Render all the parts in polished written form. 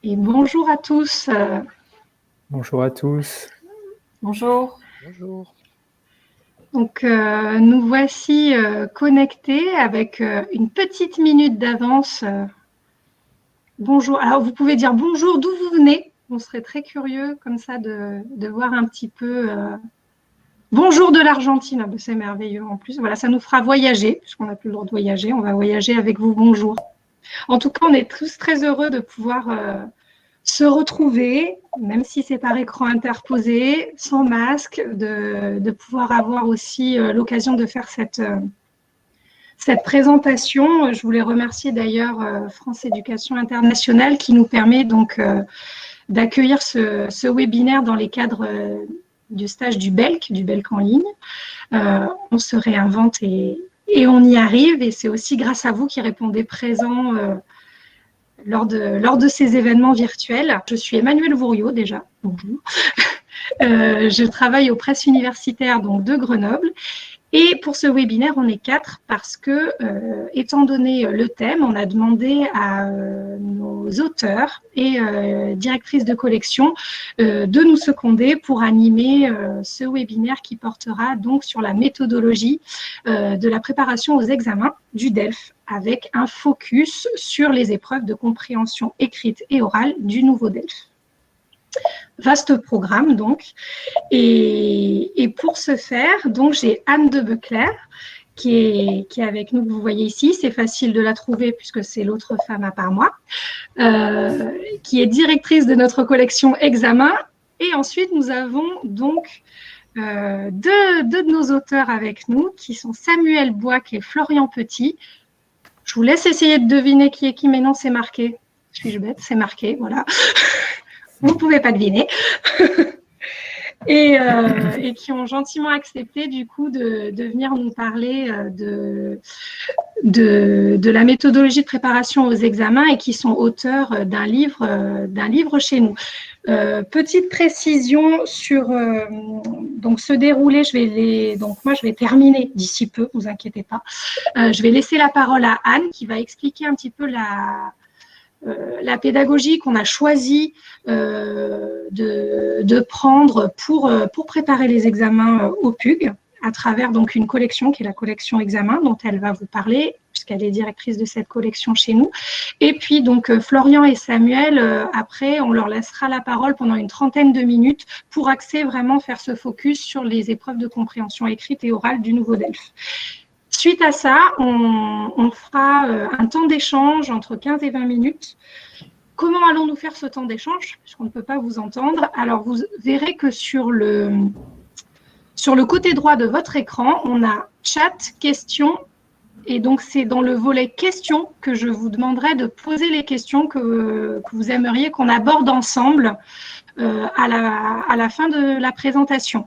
Et bonjour à tous. Bonjour à tous. Bonjour. Bonjour. Donc, nous voici connectés avec une petite minute d'avance. Bonjour. Alors, vous pouvez dire bonjour d'où vous venez. On serait très curieux comme ça de voir un petit peu. Bonjour de l'Argentine. Ah, ben, c'est merveilleux en plus. Voilà, ça nous fera voyager, puisqu'on n'a plus le droit de voyager. On va voyager avec vous. Bonjour. En tout cas, on est tous très heureux de pouvoir se retrouver, même si c'est par écran interposé, sans masque, de pouvoir avoir aussi l'occasion de faire cette présentation. Je voulais remercier d'ailleurs France Éducation Internationale qui nous permet donc d'accueillir ce webinaire dans les cadres du stage du BELC en ligne. On se réinvente et on y arrive, et c'est aussi grâce à vous qui répondez présent lors de ces événements virtuels. Je suis Emmanuelle Vouriot déjà. Bonjour. Je travaille aux presses universitaires donc, de Grenoble. Et pour ce webinaire, on est 4 parce que, étant donné le thème, on a demandé à nos auteurs et directrices de collection de nous seconder pour animer ce webinaire qui portera donc sur la méthodologie de la préparation aux examens du DELF, avec un focus sur les épreuves de compréhension écrite et orale du nouveau DELF. Vaste programme donc. Et pour ce faire, donc j'ai Anne de Becler qui est avec nous, que vous voyez ici. C'est facile de la trouver puisque c'est l'autre femme à part moi, qui est directrice de notre collection Examen. Et ensuite, nous avons donc deux de nos auteurs avec nous, qui sont Samuel Boic et Florian Petit. Je vous laisse essayer de deviner qui est qui, mais non, c'est marqué. Suis-je bête? C'est marqué, voilà. Vous ne pouvez pas deviner. Et qui ont gentiment accepté du coup de venir nous parler de la méthodologie de préparation aux examens et qui sont auteurs d'un livre chez nous. Petite précision sur donc ce déroulé, moi je vais terminer d'ici peu, vous inquiétez pas. Je vais laisser la parole à Anne qui va expliquer un petit peu la pédagogie qu'on a choisi de prendre pour préparer les examens au PUG, à travers donc une collection qui est la collection Examen, dont elle va vous parler, puisqu'elle est directrice de cette collection chez nous. Et puis donc Florian et Samuel, après, on leur laissera la parole pendant une trentaine de minutes pour axer vraiment faire ce focus sur les épreuves de compréhension écrite et orale du nouveau DELF. Suite à ça, on fera un temps d'échange entre 15 et 20 minutes. Comment allons-nous faire ce temps d'échange? Puisqu'on ne peut pas vous entendre. Alors, vous verrez que sur le côté droit de votre écran, on a chat, questions. Et donc, c'est dans le volet questions que je vous demanderai de poser les questions que vous aimeriez qu'on aborde ensemble à la fin de la présentation.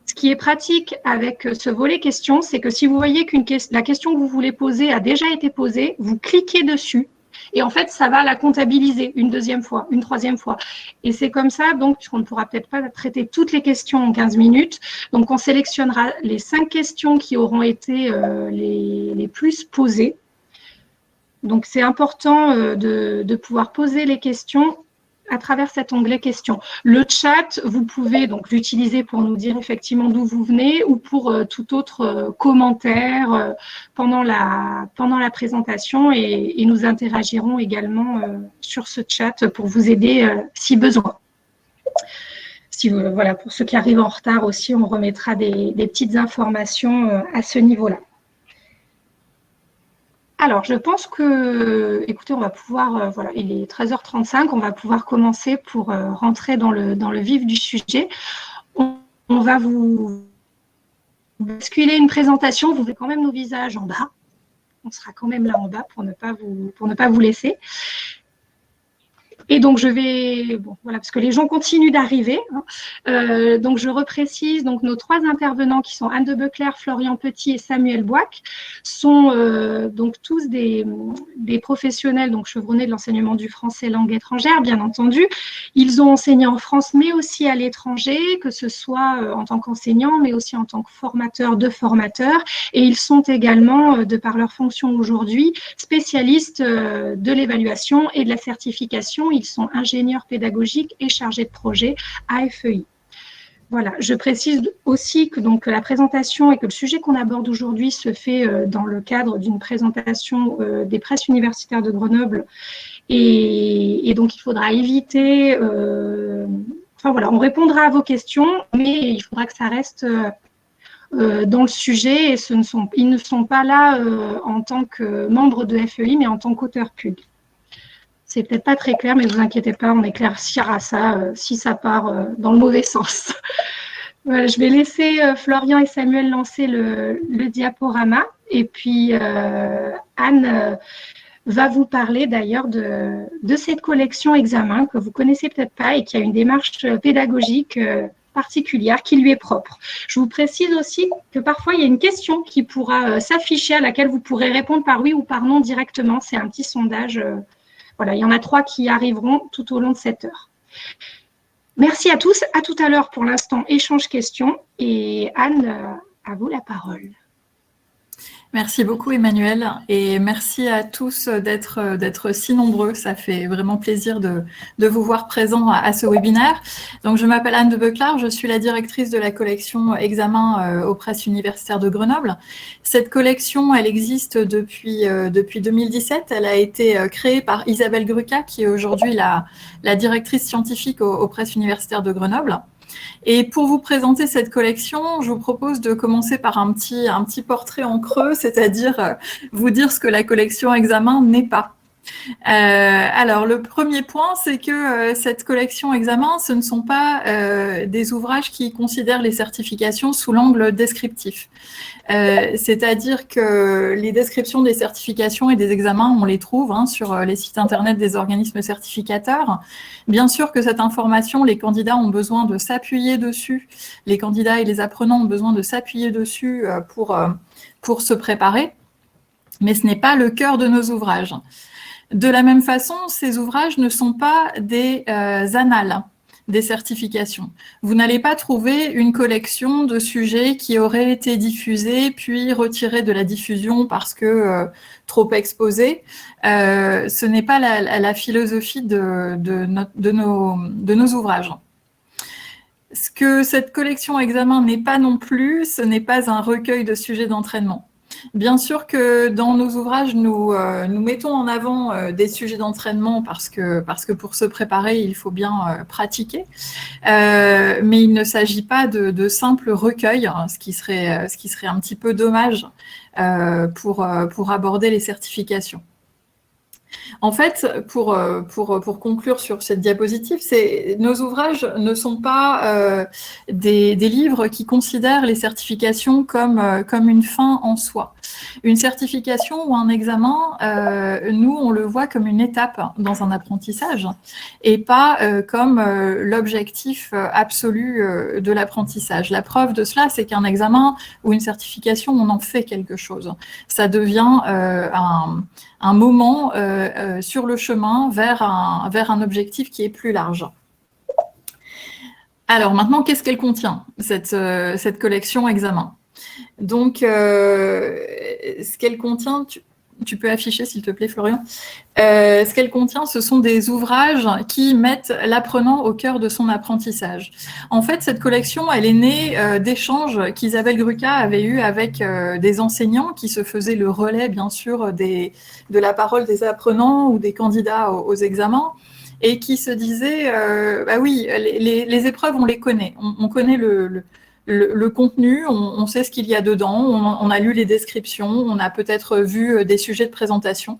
Ce qui est pratique avec ce volet questions, c'est que si vous voyez que la question que vous voulez poser a déjà été posée, vous cliquez dessus et en fait, ça va la comptabiliser une deuxième fois, une troisième fois. Et c'est comme ça, donc, puisqu'on ne pourra peut-être pas traiter toutes les questions en 15 minutes, donc on sélectionnera les 5 questions qui auront été les plus posées. Donc, c'est important de pouvoir poser les questions à travers cet onglet questions. Le chat, vous pouvez donc l'utiliser pour nous dire effectivement d'où vous venez ou pour tout autre commentaire pendant la présentation et nous interagirons également sur ce chat pour vous aider si besoin. Voilà, pour ceux qui arrivent en retard aussi, on remettra des petites informations à ce niveau-là. Alors, je pense que, écoutez, on va pouvoir, voilà, il est 13h35, on va pouvoir commencer pour rentrer dans le vif du sujet. On va vous basculer une présentation, vous verrez quand même nos visages en bas. On sera quand même là en bas pour ne pas vous laisser. Et donc, je vais, bon, voilà, parce que les gens continuent d'arriver. Hein. Donc, je reprécise, donc, nos 3 intervenants qui sont Anne de Becler, Florian Petit et Samuel Boic sont donc tous des professionnels donc chevronnés de l'enseignement du français langue étrangère, bien entendu. Ils ont enseigné en France, mais aussi à l'étranger, que ce soit en tant qu'enseignants, mais aussi en tant que formateurs de formateurs. Et ils sont également, de par leur fonction aujourd'hui, spécialistes de l'évaluation et de la certification. Ils sont ingénieurs pédagogiques et chargés de projet à FEI. Voilà, je précise aussi que donc, la présentation et que le sujet qu'on aborde aujourd'hui se fait dans le cadre d'une présentation des presses universitaires de Grenoble. Et donc, il faudra éviter... enfin voilà, on répondra à vos questions, mais il faudra que ça reste dans le sujet. Et ils ne sont pas là en tant que membres de FEI, mais en tant qu'auteurs pub. C'est peut-être pas très clair, mais ne vous inquiétez pas, on éclaircira ça si ça part dans le mauvais sens. Voilà, je vais laisser Florian et Samuel lancer le diaporama. Et puis, Anne va vous parler d'ailleurs de cette collection examen que vous ne connaissez peut-être pas et qui a une démarche pédagogique particulière qui lui est propre. Je vous précise aussi que parfois, il y a une question qui pourra s'afficher à laquelle vous pourrez répondre par oui ou par non directement. C'est un petit sondage. Voilà, il y en a 3 qui arriveront tout au long de cette heure. Merci à tous. À tout à l'heure pour l'instant, échange questions. Et Anne, à vous la parole. Merci beaucoup Emmanuel et merci à tous d'être si nombreux. Ça fait vraiment plaisir de vous voir présents à ce webinaire. Donc je m'appelle Anne de Beclar, je suis la directrice de la collection Examen aux presses universitaires de Grenoble. Cette collection, elle existe depuis 2017. Elle a été créée par Isabelle Gruca, qui est aujourd'hui la directrice scientifique aux presses universitaires de Grenoble. Et pour vous présenter cette collection, je vous propose de commencer par un petit portrait en creux, c'est-à-dire vous dire ce que la collection Examen n'est pas. Alors, le premier point, c'est que cette collection Examen, ce ne sont pas des ouvrages qui considèrent les certifications sous l'angle descriptif. C'est-à-dire que les descriptions des certifications et des examens, on les trouve sur les sites internet des organismes certificateurs. Bien sûr que cette information, les candidats ont besoin de s'appuyer dessus. Les candidats et les apprenants ont besoin de s'appuyer dessus pour se préparer. Mais ce n'est pas le cœur de nos ouvrages. De la même façon, ces ouvrages ne sont pas des annales des certifications. Vous n'allez pas trouver une collection de sujets qui auraient été diffusés puis retirés de la diffusion parce que trop exposés. Ce n'est pas la philosophie de nos ouvrages. Ce que cette collection Examen n'est pas non plus, ce n'est pas un recueil de sujets d'entraînement. Bien sûr que dans nos ouvrages, nous mettons en avant des sujets d'entraînement parce que pour se préparer, il faut bien pratiquer. Mais il ne s'agit pas de simples recueils, ce qui serait un petit peu dommage pour aborder les certifications. En fait, pour conclure sur cette diapositive, nos ouvrages ne sont pas des livres qui considèrent les certifications comme une fin en soi. Une certification ou un examen, nous, on le voit comme une étape dans un apprentissage et pas comme l'objectif absolu de l'apprentissage. La preuve de cela, c'est qu'un examen ou une certification, on en fait quelque chose. Ça devient un moment sur le chemin vers un objectif qui est plus large. Alors maintenant, qu'est-ce qu'elle contient, cette collection Examen? Donc, ce qu'elle contient, tu peux afficher s'il te plaît Florian, ce qu'elle contient, ce sont des ouvrages qui mettent l'apprenant au cœur de son apprentissage. En fait, cette collection, elle est née d'échanges qu'Isabelle Gruca avait eus avec des enseignants qui se faisaient le relais, bien sûr, de la parole des apprenants ou des candidats aux examens, et qui se disaient, bah oui, les épreuves, on les connaît, on connaît le contenu, on sait ce qu'il y a dedans, on a lu les descriptions, on a peut-être vu des sujets de présentation.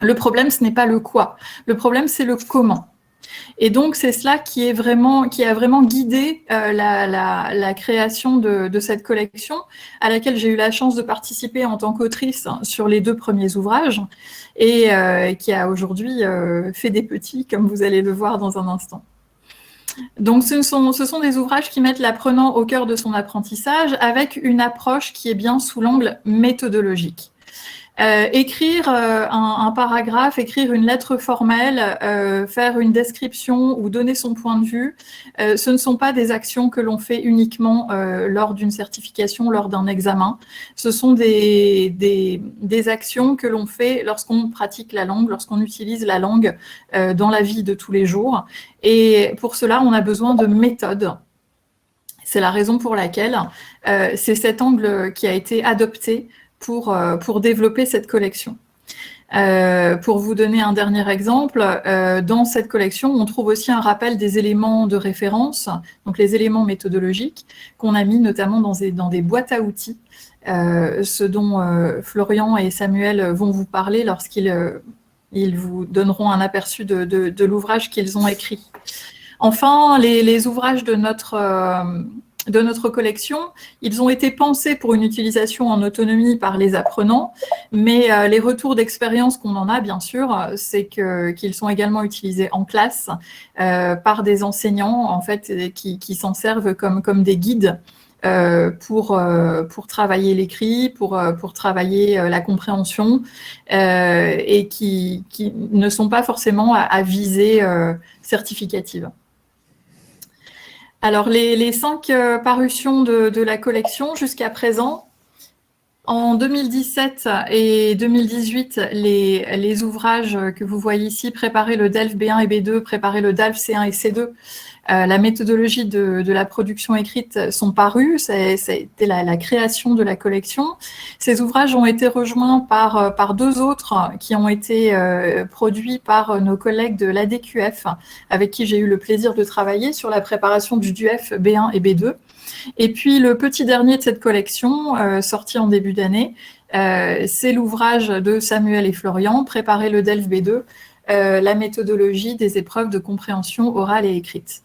Le problème, ce n'est pas le quoi. Le problème, c'est le comment. Et donc, c'est cela qui a vraiment guidé la création de cette collection, à laquelle j'ai eu la chance de participer en tant qu'autrice sur les 2 premiers ouvrages, et qui a aujourd'hui fait des petits, comme vous allez le voir dans un instant. Donc, ce sont des ouvrages qui mettent l'apprenant au cœur de son apprentissage avec une approche qui est bien sous l'angle méthodologique. Écrire un paragraphe, écrire une lettre formelle, faire une description ou donner son point de vue, ce ne sont pas des actions que l'on fait uniquement lors d'une certification, lors d'un examen. Ce sont des actions que l'on fait lorsqu'on pratique la langue, lorsqu'on utilise la langue dans la vie de tous les jours. Et pour cela, on a besoin de méthodes. C'est la raison pour laquelle c'est cet angle qui a été adopté pour développer cette collection. Pour vous donner un dernier exemple, dans cette collection, on trouve aussi un rappel des éléments de référence, donc les éléments méthodologiques, qu'on a mis notamment dans des boîtes à outils, ce dont Florian et Samuel vont vous parler lorsqu'ils vous donneront un aperçu de l'ouvrage qu'ils ont écrit. Enfin, les ouvrages de notre collection, ils ont été pensés pour une utilisation en autonomie par les apprenants, mais les retours d'expérience qu'on en a, bien sûr, c'est qu'ils sont également utilisés en classe par des enseignants, en fait, qui s'en servent comme des guides pour travailler l'écrit, pour travailler la compréhension, et qui ne sont pas forcément à visée certificative. Alors, les 5 parutions de la collection jusqu'à présent, en 2017 et 2018, les ouvrages que vous voyez ici, Préparer le DELF B1 et B2, Préparer le DALF C1 et C2, la méthodologie de la production écrite sont parus. Ça a été la création de la collection. Ces ouvrages ont été rejoints par 2 autres qui ont été produits par nos collègues de l'ADQF, avec qui j'ai eu le plaisir de travailler sur la préparation du DUF B1 et B2. Et puis le petit dernier de cette collection, sorti en début d'année, c'est l'ouvrage de Samuel et Florian, Préparer le DELF B2, la méthodologie des épreuves de compréhension orale et écrite.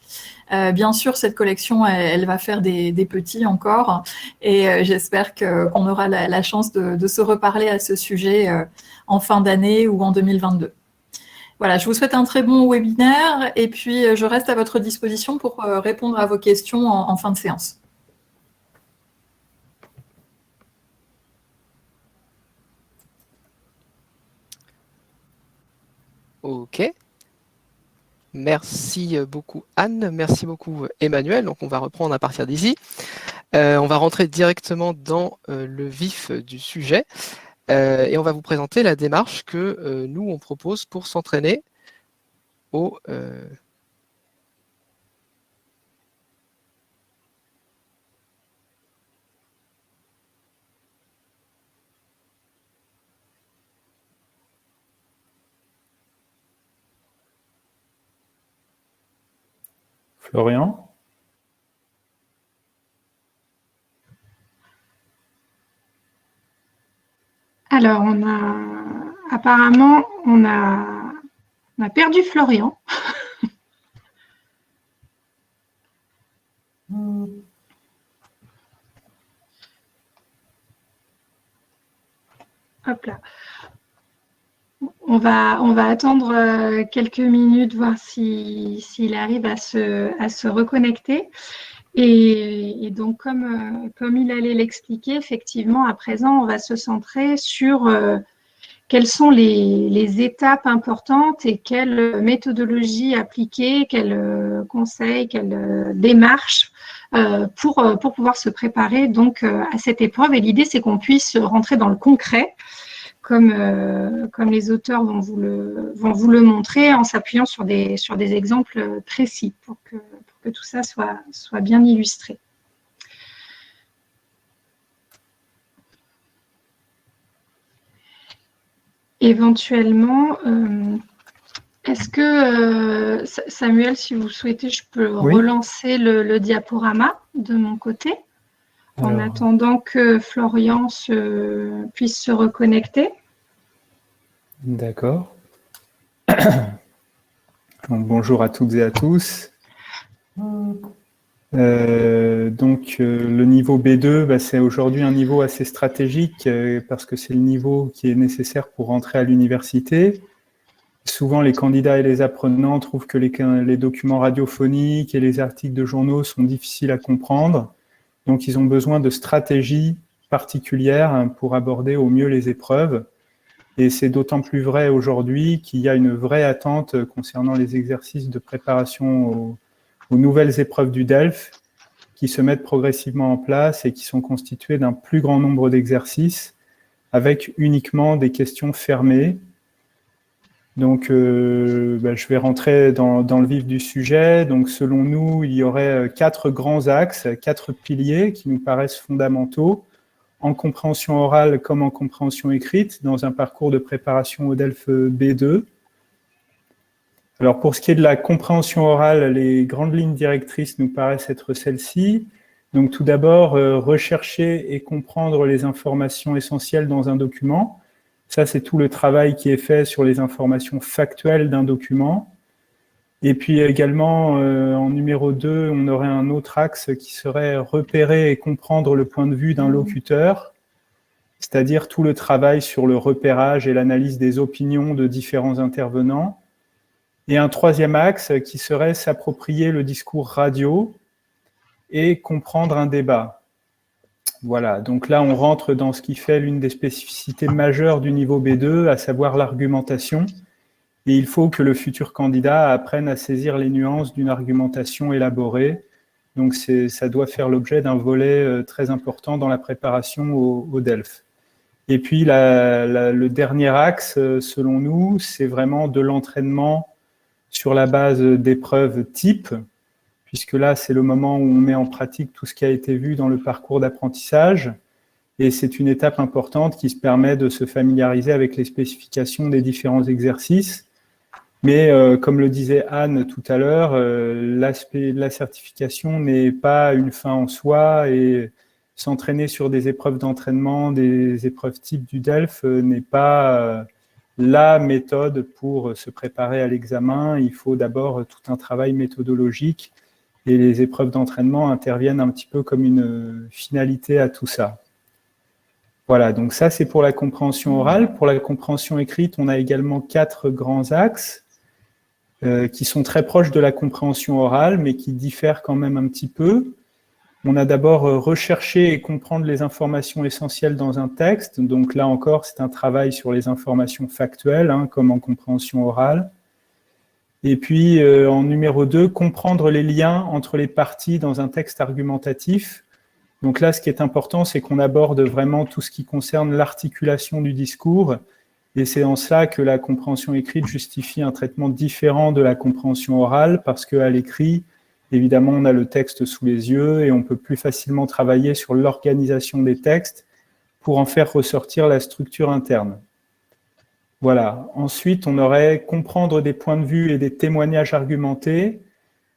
Bien sûr, cette collection, elle va faire des petits encore, et j'espère qu'on aura la chance de se reparler à ce sujet en fin d'année ou en 2022. Voilà, je vous souhaite un très bon webinaire, et puis je reste à votre disposition pour répondre à vos questions en fin de séance. Ok. Merci beaucoup Anne, merci beaucoup Emmanuel. Donc on va reprendre à partir d'ici. On va rentrer directement dans le vif du sujet et on va vous présenter la démarche que nous on propose pour s'entraîner au Florian? Alors, apparemment, on a perdu Florian. Hop là. On va attendre quelques minutes, voir s'il arrive à se reconnecter. Et donc, comme il allait l'expliquer, effectivement, à présent, on va se centrer sur quelles sont les étapes importantes et quelles méthodologies appliquer, quels conseils, quelles démarches pour pouvoir se préparer donc à cette épreuve. Et l'idée, c'est qu'on puisse rentrer dans le concret, comme les auteurs vont vous le montrer, en s'appuyant sur des exemples précis pour que tout ça soit bien illustré. Éventuellement, est-ce que, Samuel, si vous souhaitez, je peux relancer le diaporama de mon côté, en attendant que Florian puisse se reconnecter. D'accord. Bonjour à toutes et à tous. Donc, le niveau B2, c'est aujourd'hui un niveau assez stratégique parce que c'est le niveau qui est nécessaire pour rentrer à l'université. Souvent, les candidats et les apprenants trouvent que les documents radiophoniques et les articles de journaux sont difficiles à comprendre. Donc, ils ont besoin de stratégies particulières pour aborder au mieux les épreuves. Et c'est d'autant plus vrai aujourd'hui qu'il y a une vraie attente concernant les exercices de préparation aux nouvelles épreuves du DELF qui se mettent progressivement en place et qui sont constituées d'un plus grand nombre d'exercices avec uniquement des questions fermées. Donc, je vais rentrer dans le vif du sujet. Donc, selon nous, il y aurait 4 grands axes, 4 piliers qui nous paraissent fondamentaux en compréhension orale comme en compréhension écrite dans un parcours de préparation au DELF B2. Alors, pour ce qui est de la compréhension orale, les grandes lignes directrices nous paraissent être celles-ci. Donc, tout d'abord, rechercher et comprendre les informations essentielles dans un document. Ça, c'est tout le travail qui est fait sur les informations factuelles d'un document. Et puis également, en numéro 2, on aurait un autre axe qui serait repérer et comprendre le point de vue d'un locuteur, c'est-à-dire tout le travail sur le repérage et l'analyse des opinions de différents intervenants. Et un troisième axe qui serait s'approprier le discours radio et comprendre un débat. Voilà, donc là, on rentre dans ce qui fait l'une des spécificités majeures du niveau B2, à savoir l'argumentation. Et il faut que le futur candidat apprenne à saisir les nuances d'une argumentation élaborée. Donc, ça doit faire l'objet d'un volet très important dans la préparation au DELF. Et puis, le dernier axe, selon nous, c'est vraiment de l'entraînement sur la base d'épreuves types, puisque là, c'est le moment où on met en pratique tout ce qui a été vu dans le parcours d'apprentissage. Et c'est une étape importante qui se permet de se familiariser avec les spécifications des différents exercices. Mais comme le disait Anne tout à l'heure, l'aspect de la certification n'est pas une fin en soi et s'entraîner sur des épreuves d'entraînement, des épreuves type du DELF n'est pas la méthode pour se préparer à l'examen. Il faut d'abord tout un travail méthodologique et les épreuves d'entraînement interviennent un petit peu comme une finalité à tout ça. Voilà, donc ça c'est pour la compréhension orale. Pour la compréhension écrite, on a également 4 grands axes qui sont très proches de la compréhension orale, mais qui diffèrent quand même un petit peu. On a d'abord recherché et comprendre les informations essentielles dans un texte. Donc là encore, c'est un travail sur les informations factuelles, hein, comme en compréhension orale. Et puis, en numéro 2, comprendre les liens entre les parties dans un texte argumentatif. Donc là, ce qui est important, c'est qu'on aborde vraiment tout ce qui concerne l'articulation du discours. Et c'est en cela que la compréhension écrite justifie un traitement différent de la compréhension orale, parce qu'à l'écrit, évidemment, on a le texte sous les yeux et on peut plus facilement travailler sur l'organisation des textes pour en faire ressortir la structure interne. Voilà. Ensuite, on aurait comprendre des points de vue et des témoignages argumentés.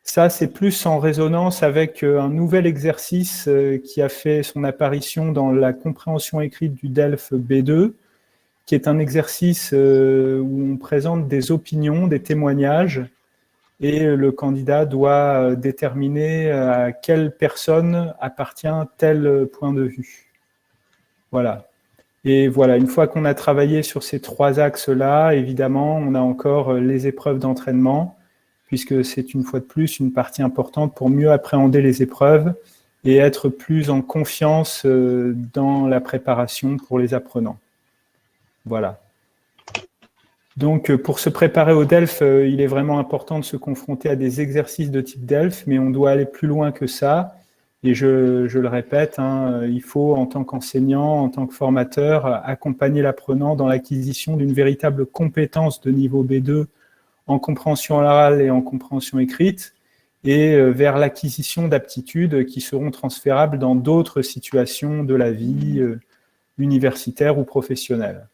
Ça, c'est plus en résonance avec un nouvel exercice qui a fait son apparition dans la compréhension écrite du DELF B2, qui est un exercice où on présente des opinions, des témoignages, et le candidat doit déterminer à quelle personne appartient tel point de vue. Voilà. Et voilà, une fois qu'on a travaillé sur ces 3 axes-là, évidemment, on a encore les épreuves d'entraînement, puisque c'est une fois de plus une partie importante pour mieux appréhender les épreuves et être plus en confiance dans la préparation pour les apprenants. Voilà. Donc, pour se préparer au DELF, il est vraiment important de se confronter à des exercices de type DELF, mais on doit aller plus loin que ça. Et je le répète, hein, il faut, en tant qu'enseignant, en tant que formateur, accompagner l'apprenant dans l'acquisition d'une véritable compétence de niveau B2 en compréhension orale et en compréhension écrite, et vers l'acquisition d'aptitudes qui seront transférables dans d'autres situations de la vie universitaire ou professionnelle.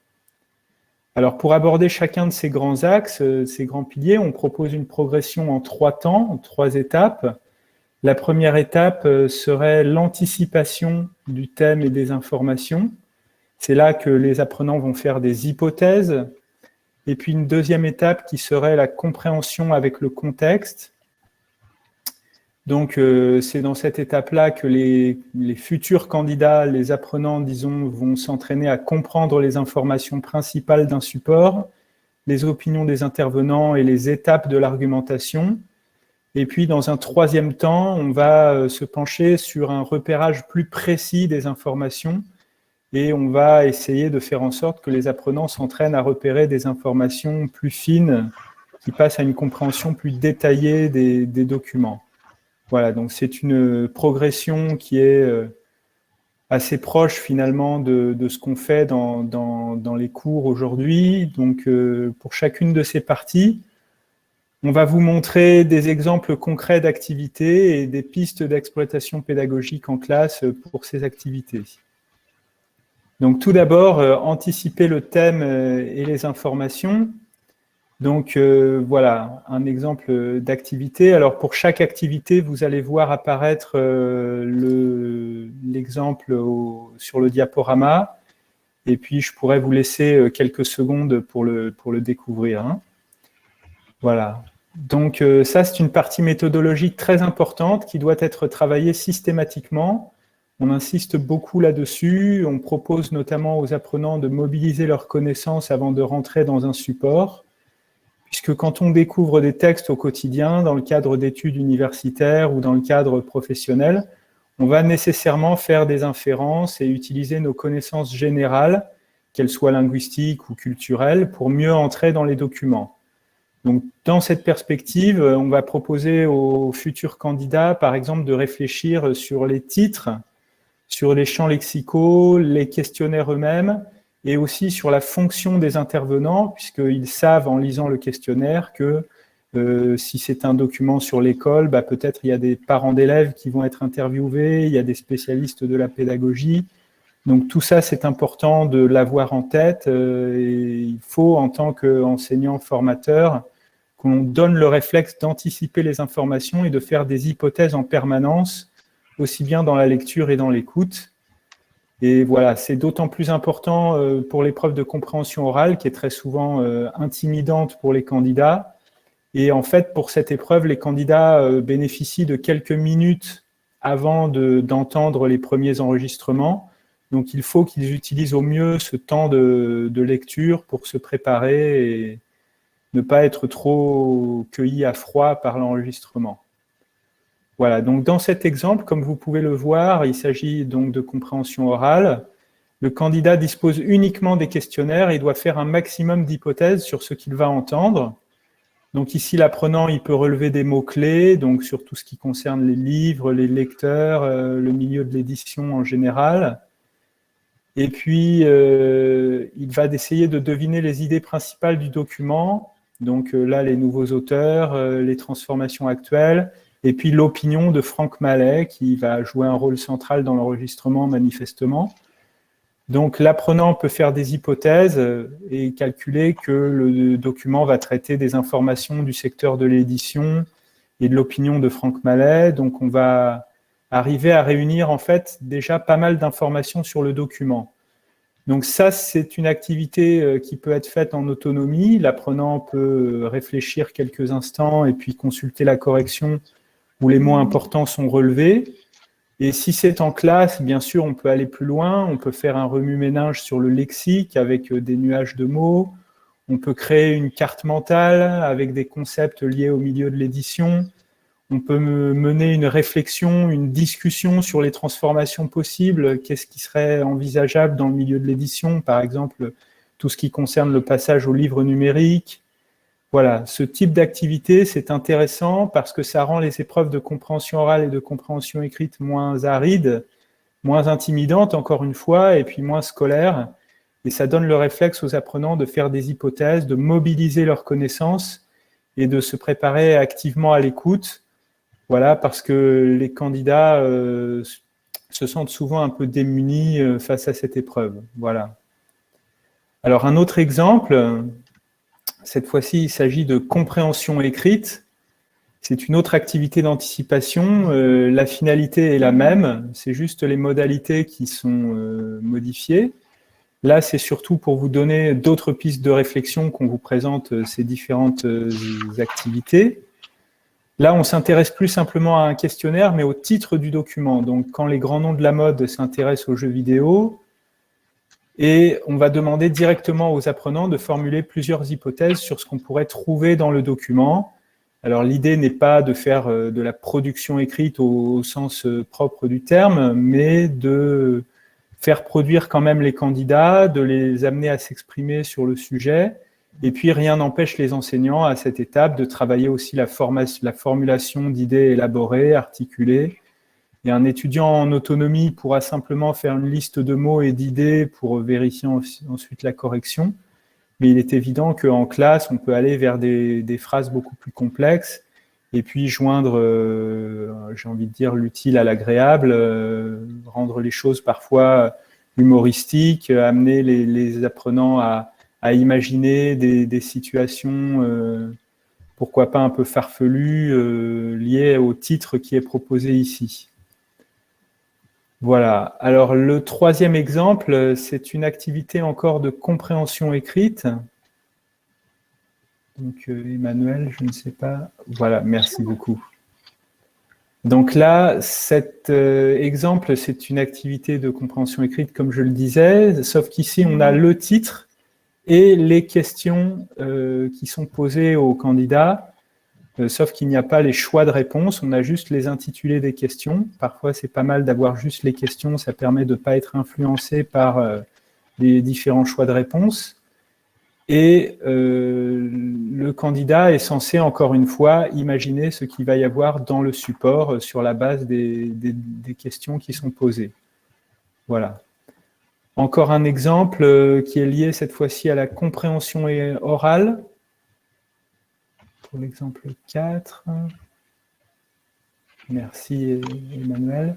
Alors, pour aborder chacun de ces grands axes, ces grands piliers, on propose une progression en 3 temps, en 3 étapes. La première étape serait l'anticipation du thème et des informations. C'est là que les apprenants vont faire des hypothèses. Et puis une deuxième étape qui serait la compréhension avec le contexte. Donc, c'est dans cette étape-là que les futurs candidats, les apprenants, disons, vont s'entraîner à comprendre les informations principales d'un support, les opinions des intervenants et les étapes de l'argumentation. Et puis, dans un troisième temps, on va se pencher sur un repérage plus précis des informations et on va essayer de faire en sorte que les apprenants s'entraînent à repérer des informations plus fines qui passent à une compréhension plus détaillée des documents. Voilà, donc c'est une progression qui est assez proche finalement de ce qu'on fait dans les cours aujourd'hui. Donc pour chacune de ces parties, on va vous montrer des exemples concrets d'activités et des pistes d'exploitation pédagogique en classe pour ces activités. Donc tout d'abord, anticiper le thème et les informations. Donc voilà, un exemple d'activité. Alors pour chaque activité, vous allez voir apparaître l'exemple sur le diaporama. Et puis je pourrais vous laisser quelques secondes pour le découvrir, hein. Voilà. Donc ça, c'est une partie méthodologique très importante qui doit être travaillée systématiquement. On insiste beaucoup là-dessus. On propose notamment aux apprenants de mobiliser leurs connaissances avant de rentrer dans un support, puisque quand on découvre des textes au quotidien, dans le cadre d'études universitaires ou dans le cadre professionnel, on va nécessairement faire des inférences et utiliser nos connaissances générales, qu'elles soient linguistiques ou culturelles, pour mieux entrer dans les documents. Donc, dans cette perspective, on va proposer aux futurs candidats, par exemple, de réfléchir sur les titres, sur les champs lexicaux, les questionnaires eux-mêmes, et aussi sur la fonction des intervenants, puisqu'ils savent en lisant le questionnaire que si c'est un document sur l'école, peut-être il y a des parents d'élèves qui vont être interviewés, il y a des spécialistes de la pédagogie. Donc tout ça, c'est important de l'avoir en tête. Et il faut, en tant qu'enseignant formateur, qu'on donne le réflexe d'anticiper les informations et de faire des hypothèses en permanence, aussi bien dans la lecture et dans l'écoute. Et voilà, c'est d'autant plus important pour l'épreuve de compréhension orale, qui est très souvent intimidante pour les candidats. Et en fait, pour cette épreuve, les candidats bénéficient de quelques minutes avant d'entendre les premiers enregistrements. Donc, il faut qu'ils utilisent au mieux ce temps de lecture pour se préparer et ne pas être trop cueillis à froid par l'enregistrement. Voilà, donc dans cet exemple, comme vous pouvez le voir, il s'agit donc de compréhension orale. Le candidat dispose uniquement des questionnaires et doit faire un maximum d'hypothèses sur ce qu'il va entendre. Donc ici, l'apprenant, il peut relever des mots-clés, donc sur tout ce qui concerne les livres, les lecteurs, le milieu de l'édition en général. Et puis, il va essayer de deviner les idées principales du document. Donc là, les nouveaux auteurs, les transformations actuelles, et puis l'opinion de Franck Mallet, qui va jouer un rôle central dans l'enregistrement, manifestement. Donc l'apprenant peut faire des hypothèses et calculer que le document va traiter des informations du secteur de l'édition et de l'opinion de Franck Mallet. Donc on va arriver à réunir en fait déjà pas mal d'informations sur le document. Donc ça, c'est une activité qui peut être faite en autonomie. L'apprenant peut réfléchir quelques instants et puis consulter la correction où les mots importants sont relevés. Et si c'est en classe, bien sûr, on peut aller plus loin. On peut faire un remue-ménage sur le lexique avec des nuages de mots. On peut créer une carte mentale avec des concepts liés au milieu de l'édition. On peut mener une réflexion, une discussion sur les transformations possibles. Qu'est-ce qui serait envisageable dans le milieu de l'édition? Par exemple, tout ce qui concerne le passage au livre numérique. Voilà, ce type d'activité, c'est intéressant parce que ça rend les épreuves de compréhension orale et de compréhension écrite moins arides, moins intimidantes, encore une fois, et puis moins scolaires. Et ça donne le réflexe aux apprenants de faire des hypothèses, de mobiliser leurs connaissances et de se préparer activement à l'écoute. Voilà, parce que les candidats se sentent souvent un peu démunis face à cette épreuve. Voilà. Alors, un autre exemple, cette fois-ci, il s'agit de compréhension écrite. C'est une autre activité d'anticipation. La finalité est la même, c'est juste les modalités qui sont modifiées. Là, c'est surtout pour vous donner d'autres pistes de réflexion qu'on vous présente ces différentes activités. Là, on s'intéresse plus simplement à un questionnaire, mais au titre du document. Donc, quand les grands noms de la mode s'intéressent aux jeux vidéo, et on va demander directement aux apprenants de formuler plusieurs hypothèses sur ce qu'on pourrait trouver dans le document. Alors, l'idée n'est pas de faire de la production écrite au sens propre du terme, mais de faire produire quand même les candidats, de les amener à s'exprimer sur le sujet. Et puis, rien n'empêche les enseignants à cette étape de travailler aussi la formulation d'idées élaborées, articulées. Et un étudiant en autonomie pourra simplement faire une liste de mots et d'idées pour vérifier ensuite la correction. Mais il est évident qu'en classe, on peut aller vers des phrases beaucoup plus complexes et puis joindre, j'ai envie de dire, l'utile à l'agréable, rendre les choses parfois humoristiques, amener les apprenants à imaginer des situations, pourquoi pas un peu farfelues, liées au titre qui est proposé ici. Voilà. Alors, le troisième exemple, c'est une activité encore de compréhension écrite. Donc, Emmanuel, je ne sais pas. Voilà, merci beaucoup. Donc là, cet exemple, c'est une activité de compréhension écrite, comme je le disais, sauf qu'ici, on a le titre et les questions qui sont posées aux candidats. Sauf qu'il n'y a pas les choix de réponse, on a juste les intitulés des questions. Parfois, c'est pas mal d'avoir juste les questions, ça permet de ne pas être influencé par les différents choix de réponse. Et le candidat est censé, encore une fois, imaginer ce qu'il va y avoir dans le support sur la base des questions qui sont posées. Voilà. Encore un exemple qui est lié cette fois-ci à la compréhension orale. Pour l'exemple 4. Merci Emmanuel.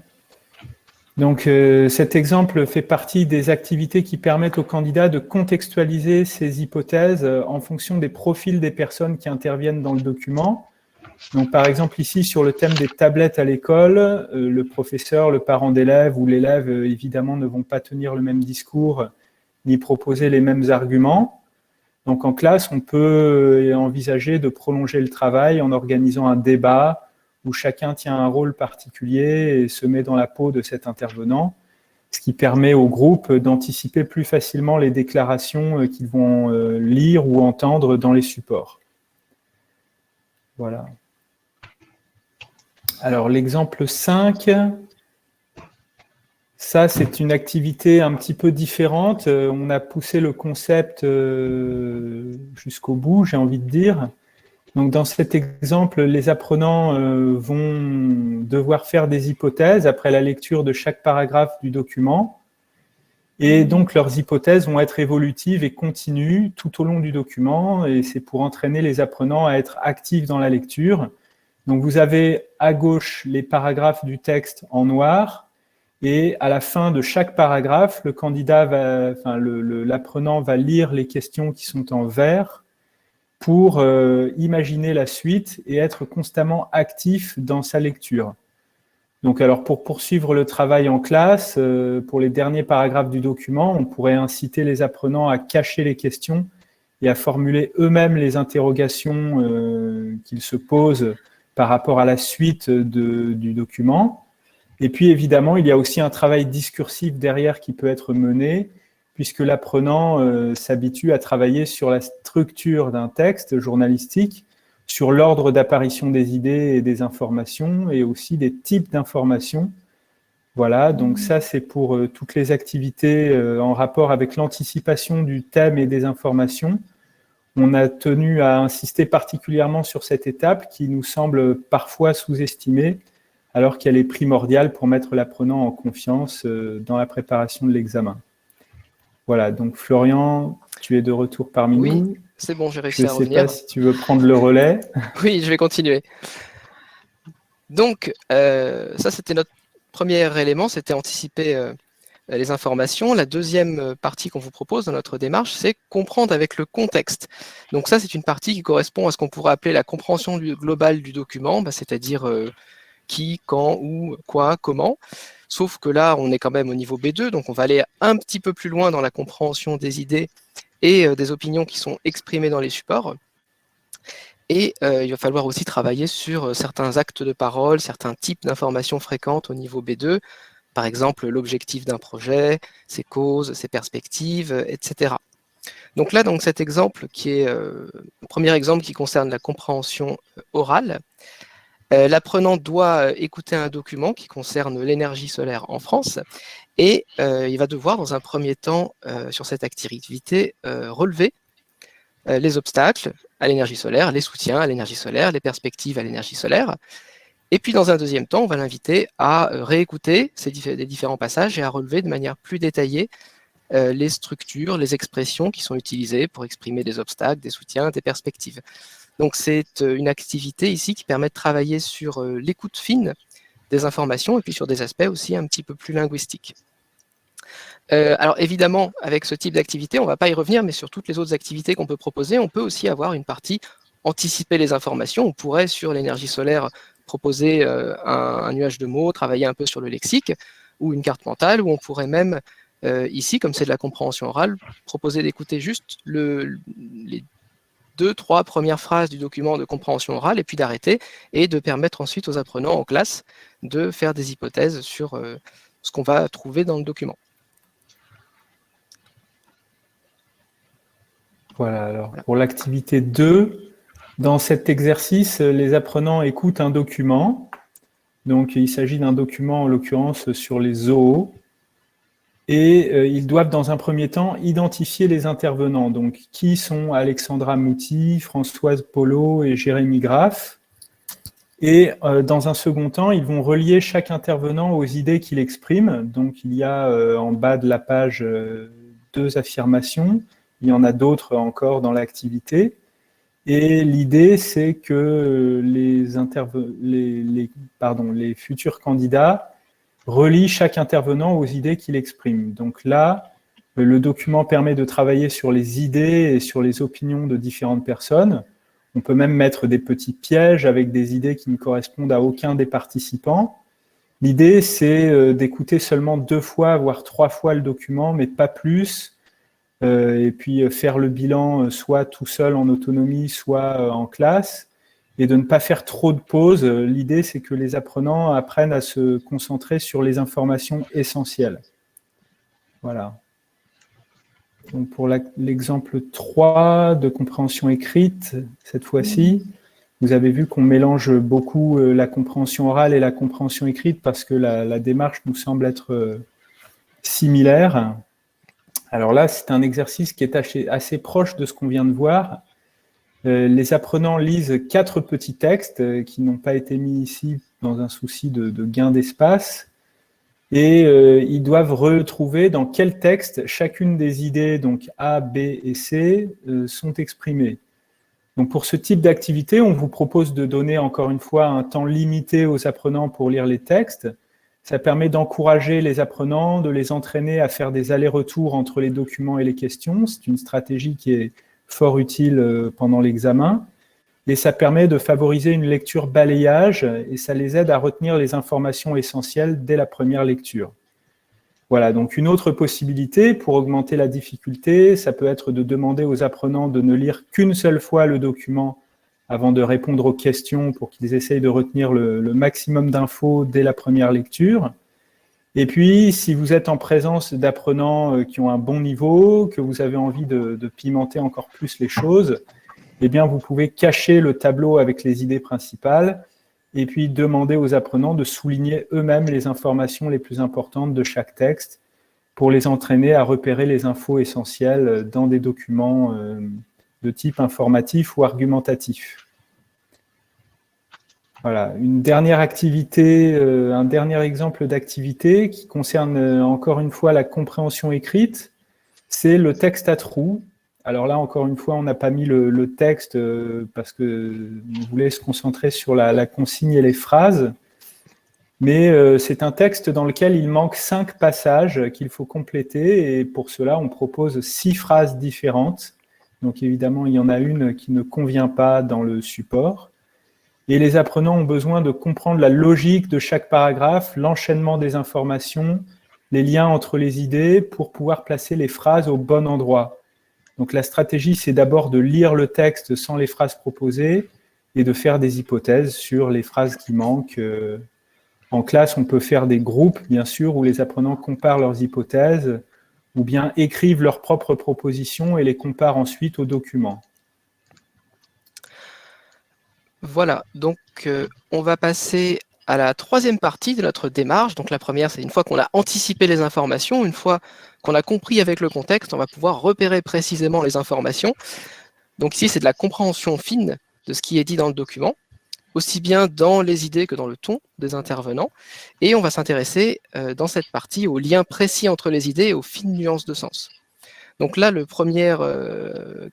Donc cet exemple fait partie des activités qui permettent aux candidats de contextualiser ces hypothèses en fonction des profils des personnes qui interviennent dans le document. Donc par exemple ici sur le thème des tablettes à l'école, le professeur, le parent d'élève ou l'élève évidemment ne vont pas tenir le même discours ni proposer les mêmes arguments. Donc en classe, on peut envisager de prolonger le travail en organisant un débat où chacun tient un rôle particulier et se met dans la peau de cet intervenant, ce qui permet au groupe d'anticiper plus facilement les déclarations qu'ils vont lire ou entendre dans les supports. Voilà. Alors l'exemple 5... Ça, c'est une activité un petit peu différente. On a poussé le concept jusqu'au bout, j'ai envie de dire. Donc, dans cet exemple, les apprenants vont devoir faire des hypothèses après la lecture de chaque paragraphe du document. Et donc, leurs hypothèses vont être évolutives et continues tout au long du document. Et c'est pour entraîner les apprenants à être actifs dans la lecture. Donc, vous avez à gauche les paragraphes du texte en noir. Et à la fin de chaque paragraphe, le candidat l'apprenant va lire les questions qui sont en vert pour imaginer la suite et être constamment actif dans sa lecture. Donc, alors pour poursuivre le travail en classe, pour les derniers paragraphes du document, on pourrait inciter les apprenants à cacher les questions et à formuler eux-mêmes les interrogations qu'ils se posent par rapport à la suite du document. Et puis, évidemment, il y a aussi un travail discursif derrière qui peut être mené, puisque l'apprenant s'habitue à travailler sur la structure d'un texte journalistique, sur l'ordre d'apparition des idées et des informations, et aussi des types d'informations. Voilà, donc ça, c'est pour toutes les activités en rapport avec l'anticipation du thème et des informations. On a tenu à insister particulièrement sur cette étape qui nous semble parfois sous-estimée, alors qu'elle est primordiale pour mettre l'apprenant en confiance dans la préparation de l'examen. Voilà, donc Florian, tu es de retour parmi nous. Oui, c'est bon, j'ai réussi à revenir. Je ne sais pas si tu veux prendre le relais. Oui, je vais continuer. Donc, ça, c'était notre premier élément, c'était anticiper les informations. La deuxième partie qu'on vous propose dans notre démarche, c'est comprendre avec le contexte. Donc ça, c'est une partie qui correspond à ce qu'on pourrait appeler la compréhension globale du document, c'est-à-dire qui, quand, où, quoi, comment. Sauf que là, on est quand même au niveau B2, donc on va aller un petit peu plus loin dans la compréhension des idées et des opinions qui sont exprimées dans les supports. Et il va falloir aussi travailler sur certains actes de parole, certains types d'informations fréquentes au niveau B2, par exemple l'objectif d'un projet, ses causes, ses perspectives, etc. Donc là, dans cet exemple, qui est le premier exemple qui concerne la compréhension orale, l'apprenant doit écouter un document qui concerne l'énergie solaire en France Et il va devoir, dans un premier temps, sur cette activité, relever les obstacles à l'énergie solaire, les soutiens à l'énergie solaire, les perspectives à l'énergie solaire. Et puis, dans un deuxième temps, on va l'inviter à réécouter les différents passages et à relever de manière plus détaillée les structures, les expressions qui sont utilisées pour exprimer des obstacles, des soutiens, des perspectives. Donc, c'est une activité ici qui permet de travailler sur l'écoute fine des informations et puis sur des aspects aussi un petit peu plus linguistiques. Alors évidemment, avec ce type d'activité, on ne va pas y revenir, mais sur toutes les autres activités qu'on peut proposer, on peut aussi avoir une partie anticiper les informations. On pourrait, sur l'énergie solaire, proposer un nuage de mots, travailler un peu sur le lexique, ou une carte mentale, ou on pourrait même, ici, comme c'est de la compréhension orale, proposer d'écouter juste les 2-3 premières phrases du document de compréhension orale, et puis d'arrêter, et de permettre ensuite aux apprenants en classe de faire des hypothèses sur ce qu'on va trouver dans le document. Voilà, alors pour l'activité 2, dans cet exercice, les apprenants écoutent un document. Donc il s'agit d'un document en l'occurrence sur les zoos. Et ils doivent dans un premier temps identifier les intervenants. Donc qui sont Alexandra Mouty, Françoise Polo et Jérémy Graff. Et dans un second temps, ils vont relier chaque intervenant aux idées qu'il exprime. Donc il y a en bas de la page 2 affirmations. Il y en a d'autres encore dans l'activité. Et l'idée, c'est que les futurs candidats relient chaque intervenant aux idées qu'il exprime. Donc là, le document permet de travailler sur les idées et sur les opinions de différentes personnes. On peut même mettre des petits pièges avec des idées qui ne correspondent à aucun des participants. L'idée, c'est d'écouter seulement 2 fois, voire 3 fois le document, mais pas plus, et puis faire le bilan soit tout seul en autonomie, soit en classe, et de ne pas faire trop de pauses. L'idée, c'est que les apprenants apprennent à se concentrer sur les informations essentielles. Voilà. Donc pour l'exemple 3 de compréhension écrite, cette fois-ci, vous avez vu qu'on mélange beaucoup la compréhension orale et la compréhension écrite parce que la démarche nous semble être similaire. Alors là, c'est un exercice qui est assez proche de ce qu'on vient de voir. Les apprenants lisent 4 petits textes qui n'ont pas été mis ici dans un souci de gain d'espace. Et ils doivent retrouver dans quel texte chacune des idées, donc A, B et C, sont exprimées. Donc pour ce type d'activité, on vous propose de donner encore une fois un temps limité aux apprenants pour lire les textes. Ça permet d'encourager les apprenants, de les entraîner à faire des allers-retours entre les documents et les questions. C'est une stratégie qui est fort utile pendant l'examen. Et ça permet de favoriser une lecture balayage et ça les aide à retenir les informations essentielles dès la première lecture. Voilà, donc une autre possibilité pour augmenter la difficulté, ça peut être de demander aux apprenants de ne lire qu'une seule fois le document avant de répondre aux questions pour qu'ils essayent de retenir le maximum d'infos dès la première lecture. Et puis, si vous êtes en présence d'apprenants qui ont un bon niveau, que vous avez envie de pimenter encore plus les choses, eh bien, vous pouvez cacher le tableau avec les idées principales et puis demander aux apprenants de souligner eux-mêmes les informations les plus importantes de chaque texte pour les entraîner à repérer les infos essentielles dans des documents de type informatif ou argumentatif. Voilà, une dernière activité, un dernier exemple d'activité qui concerne encore une fois la compréhension écrite, c'est le texte à trous. Alors là, encore une fois, on n'a pas mis le texte parce qu'on voulait se concentrer sur la consigne et les phrases. Mais c'est un texte dans lequel il manque 5 passages qu'il faut compléter. Et pour cela, on propose 6 phrases différentes. Donc évidemment, il y en a une qui ne convient pas dans le support. Et les apprenants ont besoin de comprendre la logique de chaque paragraphe, l'enchaînement des informations, les liens entre les idées pour pouvoir placer les phrases au bon endroit. Donc la stratégie, c'est d'abord de lire le texte sans les phrases proposées et de faire des hypothèses sur les phrases qui manquent. En classe, on peut faire des groupes, bien sûr, où les apprenants comparent leurs hypothèses ou bien écrivent leurs propres propositions et les comparent ensuite au document. Voilà, donc on va passer à la troisième partie de notre démarche. Donc la première, c'est une fois qu'on a anticipé les informations, une fois qu'on a compris avec le contexte, on va pouvoir repérer précisément les informations. Donc ici, c'est de la compréhension fine de ce qui est dit dans le document, aussi bien dans les idées que dans le ton des intervenants. Et on va s'intéresser dans cette partie aux liens précis entre les idées et aux fines nuances de sens. Donc là, le premier,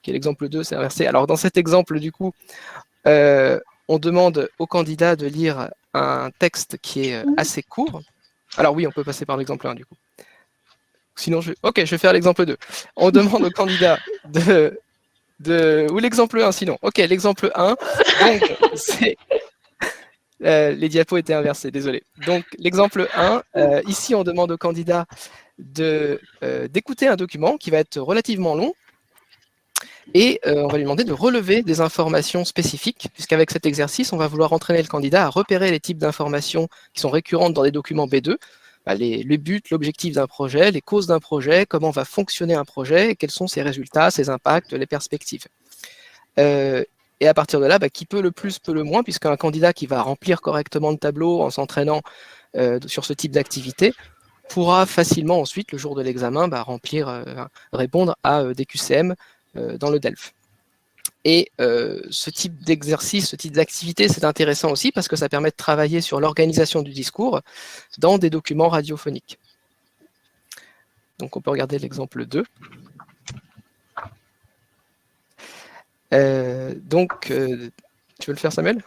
qui est l'exemple 2, c'est inversé. Alors dans cet exemple, du coup, on demande au candidat de lire un texte qui est assez court. Alors oui, on peut passer par l'exemple 1, du coup. Sinon, ok, je vais faire l'exemple 2. On demande au candidat ou l'exemple 1, sinon. Ok, l'exemple 1, donc c'est... les diapos étaient inversés, désolé. Donc l'exemple 1, ici on demande au candidat d'écouter un document qui va être relativement long, et on va lui demander de relever des informations spécifiques, puisqu'avec cet exercice, on va vouloir entraîner le candidat à repérer les types d'informations qui sont récurrentes dans des documents B2, le but, l'objectif d'un projet, les causes d'un projet, comment va fonctionner un projet, et quels sont ses résultats, ses impacts, les perspectives. Et à partir de là, qui peut le plus, peut le moins, puisqu'un candidat qui va remplir correctement le tableau en s'entraînant sur ce type d'activité pourra facilement ensuite, le jour de l'examen, répondre à des QCM dans le DELF. Et ce type d'exercice, ce type d'activité, c'est intéressant aussi parce que ça permet de travailler sur l'organisation du discours dans des documents radiophoniques. Donc on peut regarder l'exemple 2. Tu veux le faire, Samuel?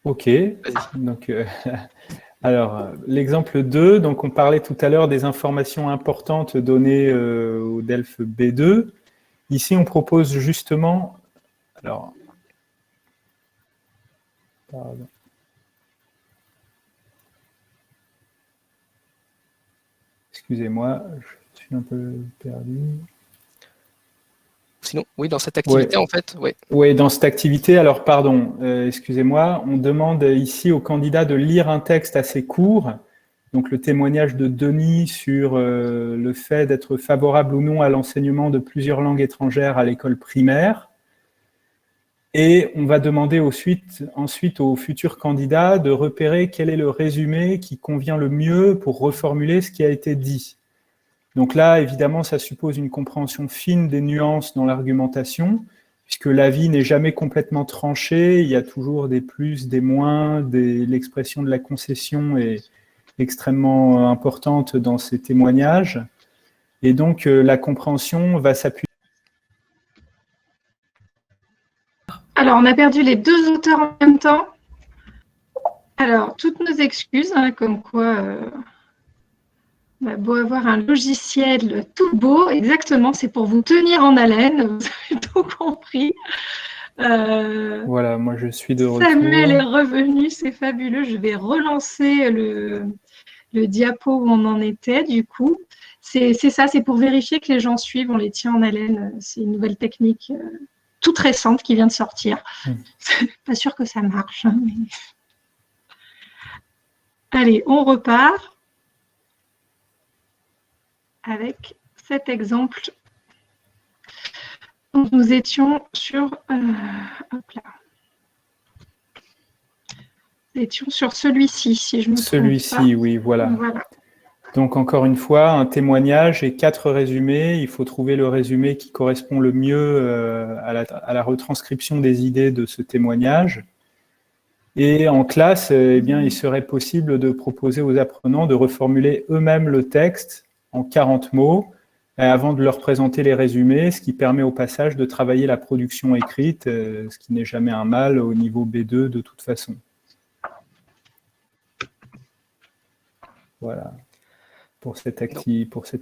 Ok. Donc, alors, l'exemple 2, donc on parlait tout à l'heure des informations importantes données au DELF B2. Ici, on propose justement... Alors, pardon. Excusez-moi, je suis un peu perdu. Sinon, oui, dans cette activité, ouais. En fait, oui. Oui, dans cette activité, alors pardon, excusez-moi, on demande ici au candidat de lire un texte assez court, donc le témoignage de Denis sur le fait d'être favorable ou non à l'enseignement de plusieurs langues étrangères à l'école primaire. Et on va demander ensuite au futur candidat de repérer quel est le résumé qui convient le mieux pour reformuler ce qui a été dit. Donc là, évidemment, ça suppose une compréhension fine des nuances dans l'argumentation, puisque l'avis n'est jamais complètement tranché, il y a toujours des plus, des moins, l'expression de la concession est extrêmement importante dans ces témoignages. Et donc, la compréhension va s'appuyer. Alors, on a perdu les deux auteurs en même temps. Alors, toutes nos excuses, comme quoi... on a beau avoir un logiciel tout beau, exactement, c'est pour vous tenir en haleine, vous avez tout compris. Voilà, moi je suis de retour. Samuel est revenu, c'est fabuleux. Je vais relancer le diapo où on en était, du coup. C'est ça, c'est pour vérifier que les gens suivent, on les tient en haleine. C'est une nouvelle technique toute récente qui vient de sortir. Pas sûr que ça marche. Mais... Allez, on repart avec cet exemple. Donc, nous étions sur... hop là. Nous étions sur celui-ci, si je me trompe pas. Celui-ci, oui, voilà. Donc, encore une fois, un témoignage et 4 résumés. Il faut trouver le résumé qui correspond le mieux à la retranscription des idées de ce témoignage. Et en classe, eh bien, il serait possible de proposer aux apprenants de reformuler eux-mêmes le texte en 40 mots avant de leur présenter les résumés, ce qui permet au passage de travailler la production écrite, ce qui n'est jamais un mal au niveau B2 de toute façon. Voilà. Pour cet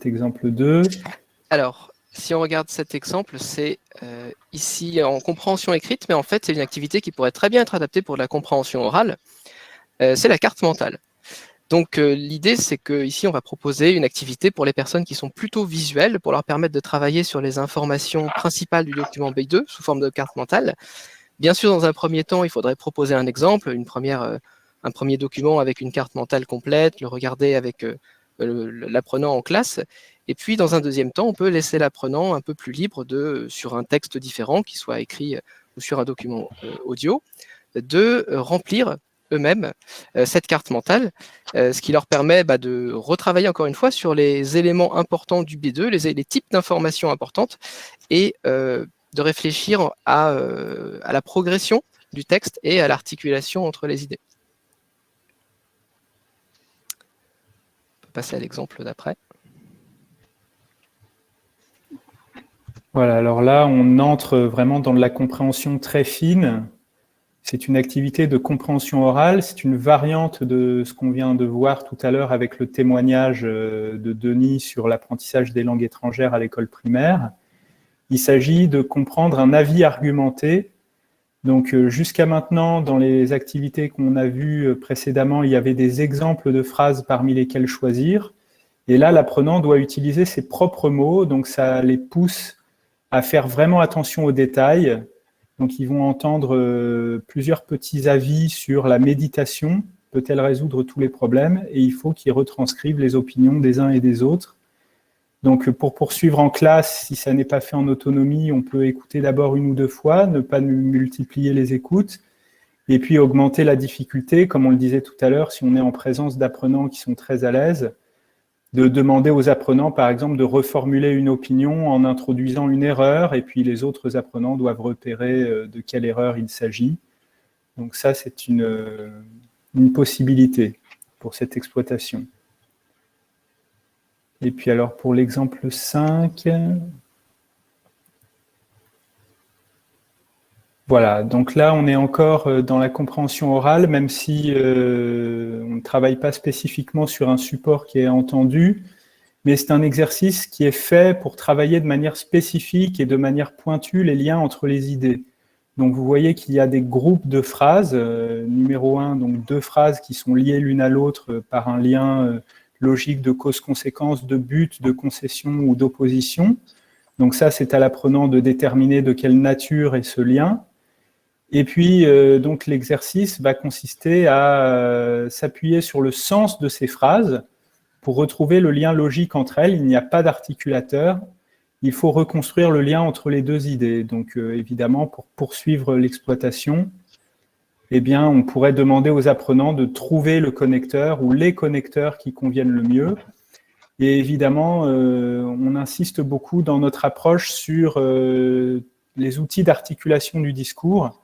exemple 2. Alors, si on regarde cet exemple, c'est ici en compréhension écrite, mais en fait, c'est une activité qui pourrait très bien être adaptée pour de la compréhension orale. C'est la carte mentale. Donc, l'idée, c'est qu'ici, on va proposer une activité pour les personnes qui sont plutôt visuelles, pour leur permettre de travailler sur les informations principales du document B2 sous forme de carte mentale. Bien sûr, dans un premier temps, il faudrait proposer un exemple, un premier document avec une carte mentale complète, le regarder avec l'apprenant en classe. Et puis, dans un deuxième temps, on peut laisser l'apprenant un peu plus libre sur un texte différent, qui soit écrit ou sur un document audio, de remplir eux-mêmes cette carte mentale, ce qui leur permet de retravailler encore une fois sur les éléments importants du B2, les types d'informations importantes, et de réfléchir à la progression du texte et à l'articulation entre les idées. On peut passer à l'exemple d'après. Voilà, alors là, on entre vraiment dans de la compréhension très fine. C'est une activité de compréhension orale, c'est une variante de ce qu'on vient de voir tout à l'heure avec le témoignage de Denis sur l'apprentissage des langues étrangères à l'école primaire. Il s'agit de comprendre un avis argumenté. Donc jusqu'à maintenant, dans les activités qu'on a vues précédemment, il y avait des exemples de phrases parmi lesquelles choisir. Et là, l'apprenant doit utiliser ses propres mots, donc ça les pousse à faire vraiment attention aux détails. Donc, ils vont entendre plusieurs petits avis sur la méditation, peut-elle résoudre tous les problèmes, et il faut qu'ils retranscrivent les opinions des uns et des autres. Donc, pour poursuivre en classe, si ça n'est pas fait en autonomie, on peut écouter d'abord 1 ou 2 fois, ne pas multiplier les écoutes, et puis augmenter la difficulté, comme on le disait tout à l'heure, si on est en présence d'apprenants qui sont très à l'aise, de demander aux apprenants, par exemple, de reformuler une opinion en introduisant une erreur, et puis les autres apprenants doivent repérer de quelle erreur il s'agit. Donc ça, c'est une possibilité pour cette exploitation. Et puis alors, pour l'exemple 5... Voilà, donc là, on est encore dans la compréhension orale, même si on ne travaille pas spécifiquement sur un support qui est entendu, mais c'est un exercice qui est fait pour travailler de manière spécifique et de manière pointue les liens entre les idées. Donc vous voyez qu'il y a des groupes de phrases, numéro 1, donc 2 phrases qui sont liées l'une à l'autre par un lien logique de cause-conséquence, de but, de concession ou d'opposition. Donc ça, c'est à l'apprenant de déterminer de quelle nature est ce lien. Et puis, donc, l'exercice va consister à s'appuyer sur le sens de ces phrases pour retrouver le lien logique entre elles. Il n'y a pas d'articulateur. Il faut reconstruire le lien entre les 2 idées. Donc, évidemment, pour poursuivre l'exploitation, eh bien, on pourrait demander aux apprenants de trouver le connecteur ou les connecteurs qui conviennent le mieux. Et évidemment, on insiste beaucoup dans notre approche sur les outils d'articulation du discours,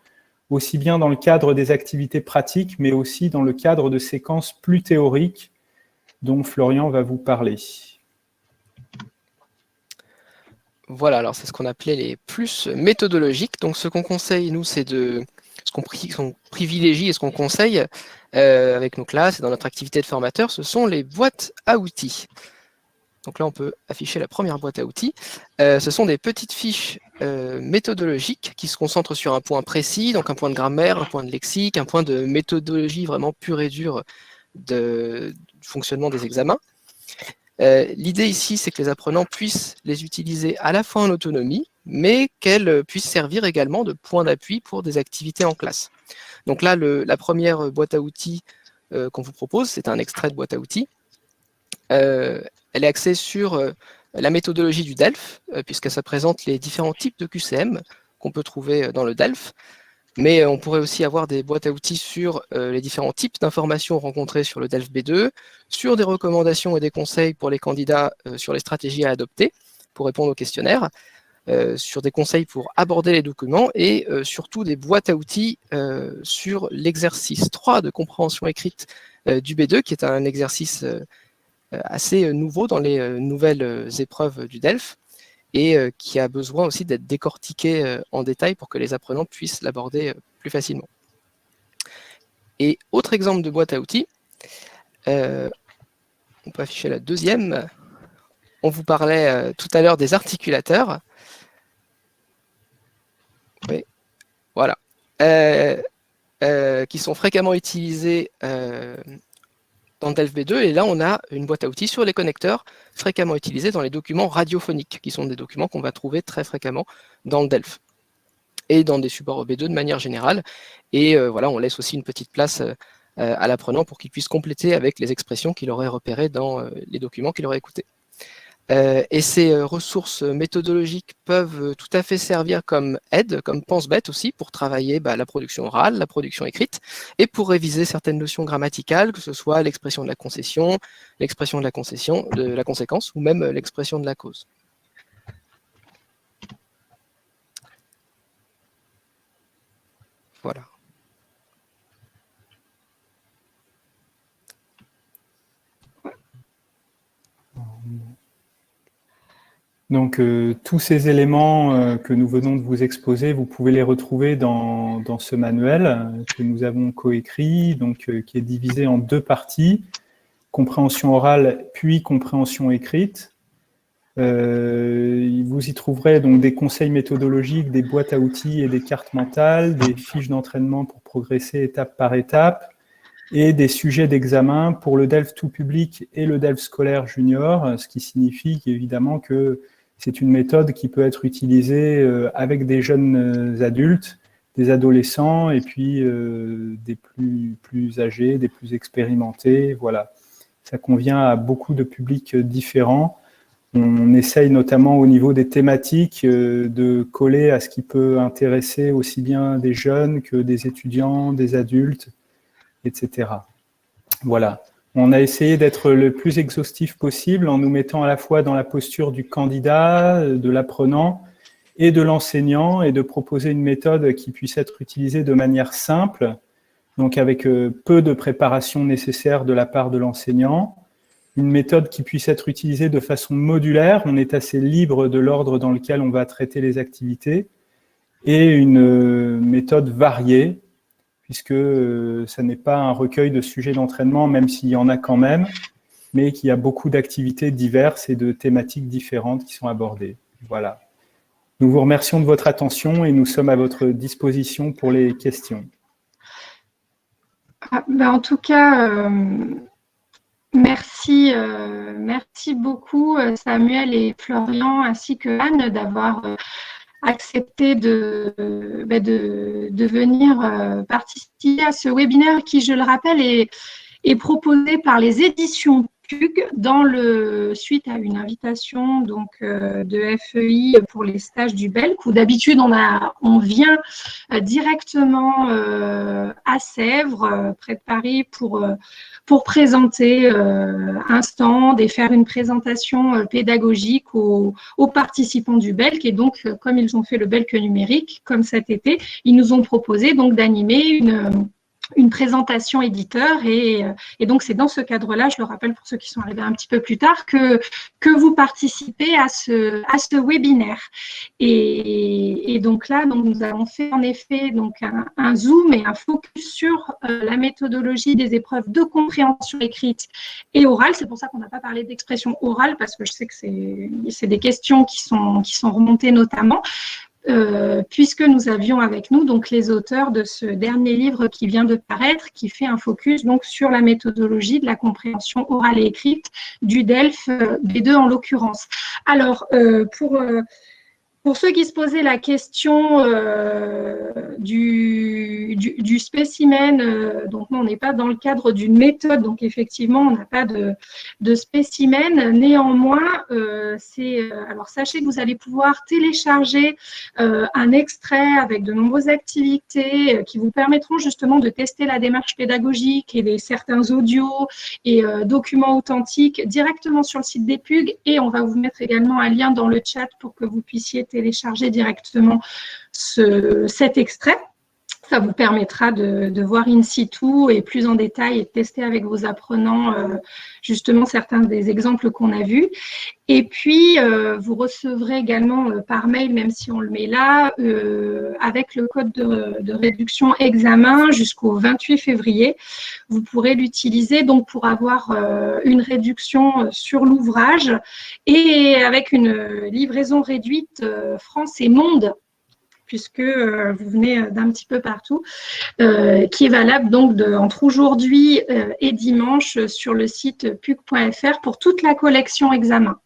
aussi bien dans le cadre des activités pratiques, mais aussi dans le cadre de séquences plus théoriques dont Florian va vous parler. Voilà, alors c'est ce qu'on appelait les plus méthodologiques. Donc ce qu'on conseille, nous, c'est ce qu'on privilégie et ce qu'on conseille avec nos classes et dans notre activité de formateur, ce sont les boîtes à outils. Donc là, on peut afficher la première boîte à outils. Ce sont des petites fiches méthodologiques qui se concentrent sur un point précis, donc un point de grammaire, un point de lexique, un point de méthodologie vraiment pure et dure du fonctionnement des examens. L'idée ici, c'est que les apprenants puissent les utiliser à la fois en autonomie, mais qu'elles puissent servir également de point d'appui pour des activités en classe. Donc là, la première boîte à outils qu'on vous propose, c'est un extrait de boîte à outils. Elle est axée sur la méthodologie du DELF, puisque ça présente les différents types de QCM qu'on peut trouver dans le DELF. Mais on pourrait aussi avoir des boîtes à outils sur les différents types d'informations rencontrées sur le DELF B2, sur des recommandations et des conseils pour les candidats sur les stratégies à adopter pour répondre aux questionnaires, sur des conseils pour aborder les documents et surtout des boîtes à outils sur l'exercice 3 de compréhension écrite du B2, qui est un exercice assez nouveau dans les nouvelles épreuves du DELF et qui a besoin aussi d'être décortiqué en détail pour que les apprenants puissent l'aborder plus facilement. Et autre exemple de boîte à outils, on peut afficher la deuxième. On vous parlait tout à l'heure des articulateurs. Oui, voilà. Qui sont fréquemment utilisés dans le DELF B2, et là on a une boîte à outils sur les connecteurs fréquemment utilisés dans les documents radiophoniques, qui sont des documents qu'on va trouver très fréquemment dans le DELF, et dans des supports B2 de manière générale. Et voilà, on laisse aussi une petite place à l'apprenant pour qu'il puisse compléter avec les expressions qu'il aurait repérées dans les documents qu'il aurait écoutés. Et ces ressources méthodologiques peuvent tout à fait servir comme aide, comme pense-bête aussi, pour travailler la production orale, la production écrite, et pour réviser certaines notions grammaticales, que ce soit l'expression de la concession, l'expression de la conséquence, ou même l'expression de la cause. Voilà. Donc, tous ces éléments que nous venons de vous exposer, vous pouvez les retrouver dans ce manuel que nous avons coécrit, donc qui est divisé en 2 parties, compréhension orale puis compréhension écrite. Vous y trouverez donc des conseils méthodologiques, des boîtes à outils et des cartes mentales, des fiches d'entraînement pour progresser étape par étape, et des sujets d'examen pour le DELF tout public et le DELF scolaire junior, ce qui signifie évidemment que c'est une méthode qui peut être utilisée avec des jeunes adultes, des adolescents et puis des plus âgés, des plus expérimentés. Voilà. Ça convient à beaucoup de publics différents. On essaye notamment au niveau des thématiques de coller à ce qui peut intéresser aussi bien des jeunes que des étudiants, des adultes, etc. Voilà. On a essayé d'être le plus exhaustif possible en nous mettant à la fois dans la posture du candidat, de l'apprenant et de l'enseignant, et de proposer une méthode qui puisse être utilisée de manière simple, donc avec peu de préparation nécessaire de la part de l'enseignant, une méthode qui puisse être utilisée de façon modulaire, on est assez libre de l'ordre dans lequel on va traiter les activités, et une méthode variée, puisque ça n'est pas un recueil de sujets d'entraînement, même s'il y en a quand même, mais qu'il y a beaucoup d'activités diverses et de thématiques différentes qui sont abordées. Voilà. Nous vous remercions de votre attention et nous sommes à votre disposition pour les questions. En tout cas, merci beaucoup Samuel et Florian ainsi que Anne d'avoir accepté de venir participer à ce webinaire qui, je le rappelle, est proposé par les éditions PUG suite à une invitation donc, de FEI pour les stages du BELC, où d'habitude on vient directement à Sèvres, près de Paris, pour présenter un stand et faire une présentation pédagogique aux participants du BELC. Et donc, comme ils ont fait le BELC numérique, comme cet été, ils nous ont proposé donc d'animer une présentation éditeur et donc c'est dans ce cadre-là, je le rappelle pour ceux qui sont arrivés un petit peu plus tard, que vous participez à ce webinaire. Et donc là, nous avons fait en effet donc un zoom et un focus sur la méthodologie des épreuves de compréhension écrite et orale. C'est pour ça qu'on n'a pas parlé d'expression orale, parce que je sais que c'est des questions qui sont remontées notamment. Puisque nous avions avec nous donc les auteurs de ce dernier livre qui vient de paraître, qui fait un focus donc sur la méthodologie de la compréhension orale et écrite du DELF B2 en l'occurrence. Alors, pour ceux qui se posaient la question du spécimen, donc nous, on n'est pas dans le cadre d'une méthode, donc effectivement, on n'a pas de spécimen. Néanmoins, alors sachez que vous allez pouvoir télécharger un extrait avec de nombreuses activités qui vous permettront justement de tester la démarche pédagogique et certains audios et documents authentiques directement sur le site des PUG, et on va vous mettre également un lien dans le chat pour que vous puissiez télécharger directement cet extrait. Ça vous permettra de voir in situ et plus en détail et de tester avec vos apprenants justement certains des exemples qu'on a vus. Et puis, vous recevrez également par mail, même si on le met là, avec le code de réduction examen jusqu'au 28 février. Vous pourrez l'utiliser donc pour avoir une réduction sur l'ouvrage et avec une livraison réduite France et Monde, puisque vous venez d'un petit peu partout, qui est valable donc entre aujourd'hui et dimanche sur le site pug.fr pour toute la collection examen.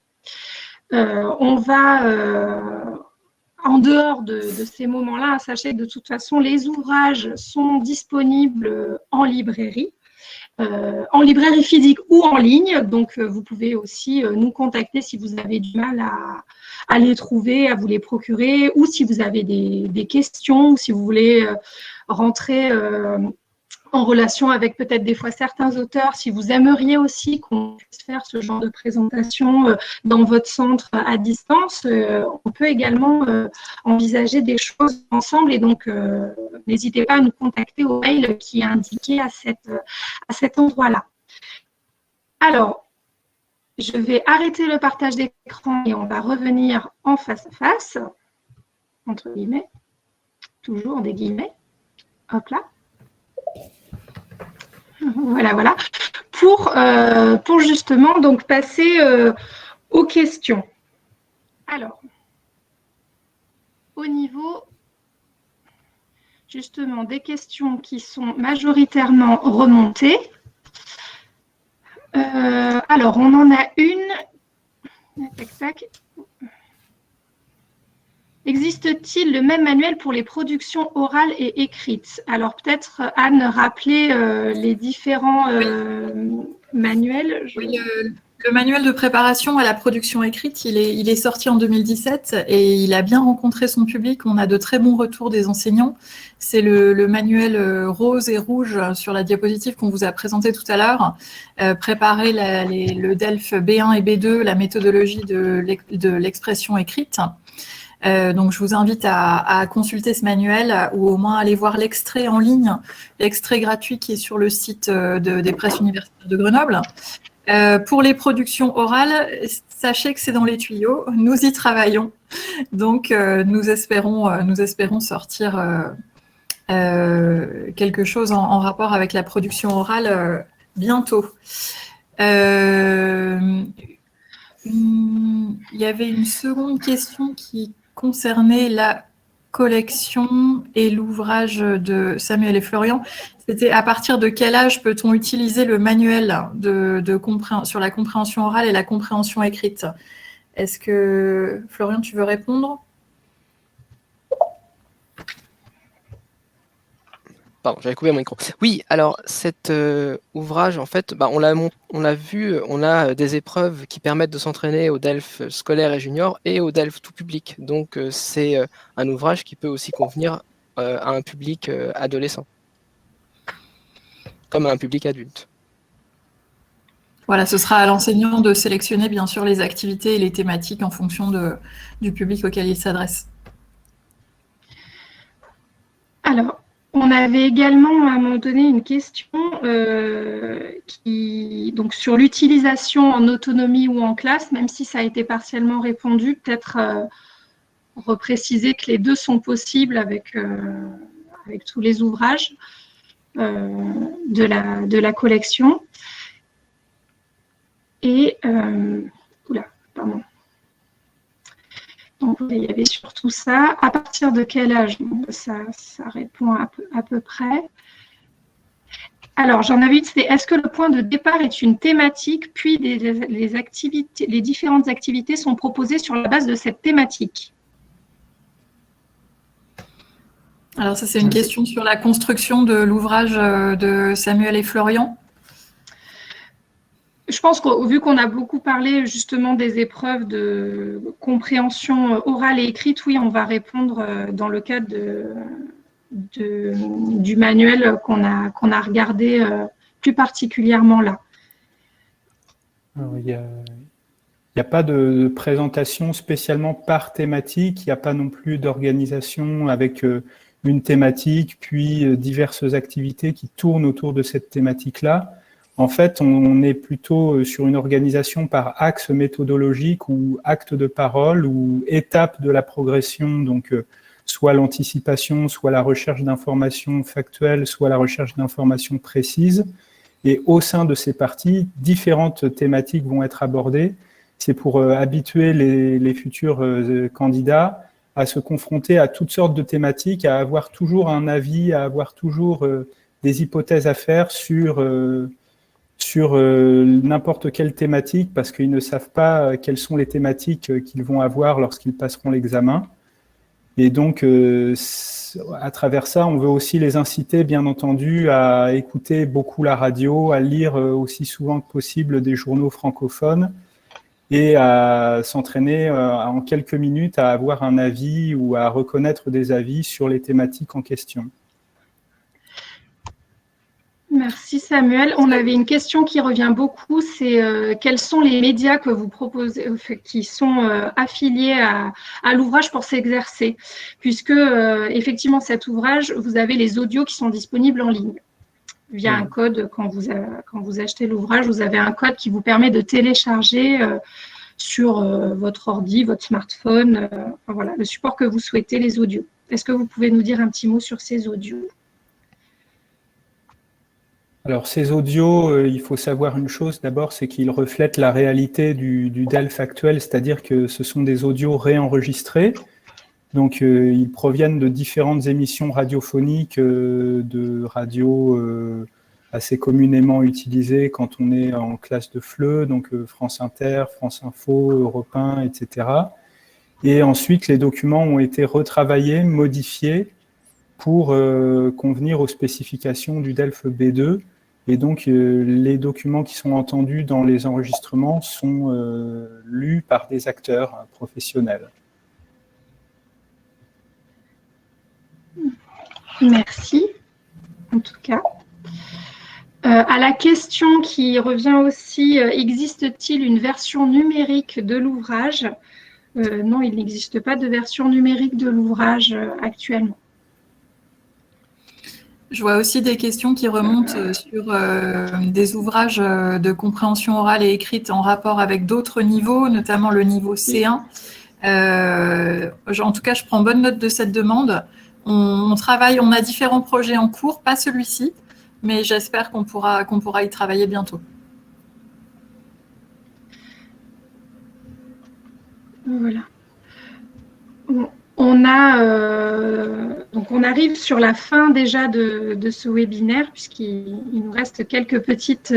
On va, en dehors de ces moments-là, sachez que de toute façon, les ouvrages sont disponibles en librairie. en librairie physique ou en ligne. Donc, vous pouvez aussi nous contacter si vous avez du mal à les trouver, à vous les procurer, ou si vous avez des questions, ou si vous voulez rentrer en relation avec peut-être des fois certains auteurs, si vous aimeriez aussi qu'on puisse faire ce genre de présentation dans votre centre à distance, on peut également envisager des choses ensemble, et donc n'hésitez pas à nous contacter au mail qui est indiqué à cet endroit-là. Alors, je vais arrêter le partage d'écran et on va revenir en face à face, entre guillemets, toujours des guillemets, hop là. Voilà, pour justement donc passer aux questions. Alors, au niveau justement des questions qui sont majoritairement remontées, alors on en a une. Tac, tac. Existe-t-il le même manuel pour les productions orales et écrites? Alors peut-être Anne, rappeler les différents manuels. Oui, le manuel de préparation à la production écrite, il est sorti en 2017 et il a bien rencontré son public. On a de très bons retours des enseignants. C'est le manuel rose et rouge sur la diapositive qu'on vous a présenté tout à l'heure. Préparer le DELF B1 et B2, la méthodologie de l'expression écrite. Donc, je vous invite à consulter ce manuel ou au moins aller voir l'extrait en ligne, l'extrait gratuit qui est sur le site des presses universitaires de Grenoble. Pour les productions orales, sachez que c'est dans les tuyaux, nous y travaillons. Donc, nous espérons sortir quelque chose en rapport avec la production orale bientôt. Il y avait une seconde question qui concernait la collection et l'ouvrage de Samuel et Florian. C'était à partir de quel âge peut-on utiliser le manuel sur la compréhension orale et la compréhension écrite? Est-ce que, Florian, tu veux répondre? Pardon, j'avais coupé mon micro. Oui, alors cet ouvrage, en fait, on l'a vu, on a des épreuves qui permettent de s'entraîner au DELF scolaire et junior et au DELF tout public. Donc c'est un ouvrage qui peut aussi convenir à un public adolescent, comme à un public adulte. Voilà, ce sera à l'enseignant de sélectionner bien sûr les activités et les thématiques en fonction du public auquel il s'adresse. Alors, on avait également à un moment donné une question donc sur l'utilisation en autonomie ou en classe, même si ça a été partiellement répondu, peut-être repréciser que les deux sont possibles avec tous les ouvrages de la collection. Et, pardon. Donc, il y avait surtout ça. À partir de quel âge? Ça répond à peu près. Alors, j'en avais une, c'est est-ce que le point de départ est une thématique, puis les différentes activités sont proposées sur la base de cette thématique? Alors, ça, c'est une question sur la construction de l'ouvrage de Samuel et Florian. Je pense que vu qu'on a beaucoup parlé justement des épreuves de compréhension orale et écrite, oui, on va répondre dans le cadre du manuel qu'on a regardé plus particulièrement là. Alors, il n'y a pas de présentation spécialement par thématique, il n'y a pas non plus d'organisation avec une thématique, puis diverses activités qui tournent autour de cette thématique-là. En fait, on est plutôt sur une organisation par axe méthodologique ou acte de parole ou étape de la progression, donc soit l'anticipation, soit la recherche d'informations factuelles, soit la recherche d'informations précises. Et au sein de ces parties, différentes thématiques vont être abordées. C'est pour habituer les futurs candidats à se confronter à toutes sortes de thématiques, à avoir toujours un avis, à avoir toujours des hypothèses à faire sur n'importe quelle thématique, parce qu'ils ne savent pas quelles sont les thématiques qu'ils vont avoir lorsqu'ils passeront l'examen. Et donc, à travers ça, on veut aussi les inciter, bien entendu, à écouter beaucoup la radio, à lire aussi souvent que possible des journaux francophones et à s'entraîner en quelques minutes à avoir un avis ou à reconnaître des avis sur les thématiques en question. Merci Samuel. On avait une question qui revient beaucoup, c'est quels sont les médias que vous proposez, qui sont affiliés à l'ouvrage pour s'exercer, puisque effectivement cet ouvrage, vous avez les audios qui sont disponibles en ligne. Via un code, quand vous achetez l'ouvrage, vous avez un code qui vous permet de télécharger sur votre ordi, votre smartphone, enfin, voilà, le support que vous souhaitez, les audios. Est-ce que vous pouvez nous dire un petit mot sur ces audios ? Alors, ces audios, il faut savoir une chose d'abord, c'est qu'ils reflètent la réalité du DELF actuel, c'est-à-dire que ce sont des audios réenregistrés. Donc, ils proviennent de différentes émissions radiophoniques, de radio assez communément utilisées quand on est en classe de FLE, donc France Inter, France Info, Europe 1, etc. Et ensuite, les documents ont été retravaillés, modifiés pour convenir aux spécifications du DELF B2. Et donc, les documents qui sont entendus dans les enregistrements sont lus par des acteurs professionnels. Merci, en tout cas. À la question qui revient aussi, existe-t-il une version numérique de l'ouvrage ? Non, il n'existe pas de version numérique de l'ouvrage actuellement. Je vois aussi des questions qui remontent sur des ouvrages de compréhension orale et écrite en rapport avec d'autres niveaux, notamment le niveau C1. En tout cas, je prends bonne note de cette demande. On travaille, on a différents projets en cours, pas celui-ci, mais j'espère qu'on pourra y travailler bientôt. Voilà. Donc on arrive sur la fin déjà de ce webinaire, puisqu'il nous reste quelques petites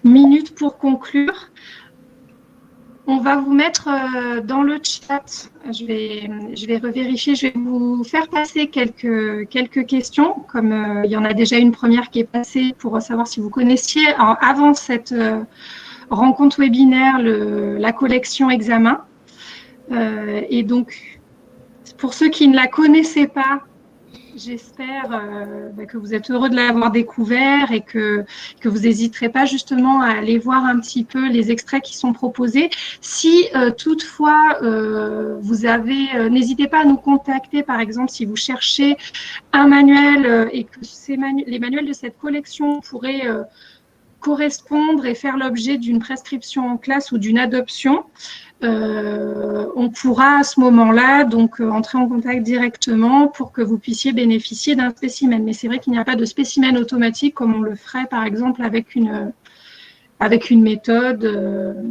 minutes pour conclure. On va vous mettre dans le chat, je vais revérifier, je vais vous faire passer quelques questions, comme il y en a déjà une première qui est passée pour savoir si vous connaissiez, avant cette rencontre webinaire, la collection examen. Et donc, pour ceux qui ne la connaissaient pas, j'espère que vous êtes heureux de l'avoir découvert et que vous n'hésiterez pas justement à aller voir un petit peu les extraits qui sont proposés. Si toutefois vous avez, n'hésitez pas à nous contacter, par exemple, si vous cherchez un manuel et que les manuels de cette collection pourraient correspondre et faire l'objet d'une prescription en classe ou d'une adoption. On pourra à ce moment-là donc entrer en contact directement pour que vous puissiez bénéficier d'un spécimen. Mais c'est vrai qu'il n'y a pas de spécimen automatique comme on le ferait par exemple avec une méthode.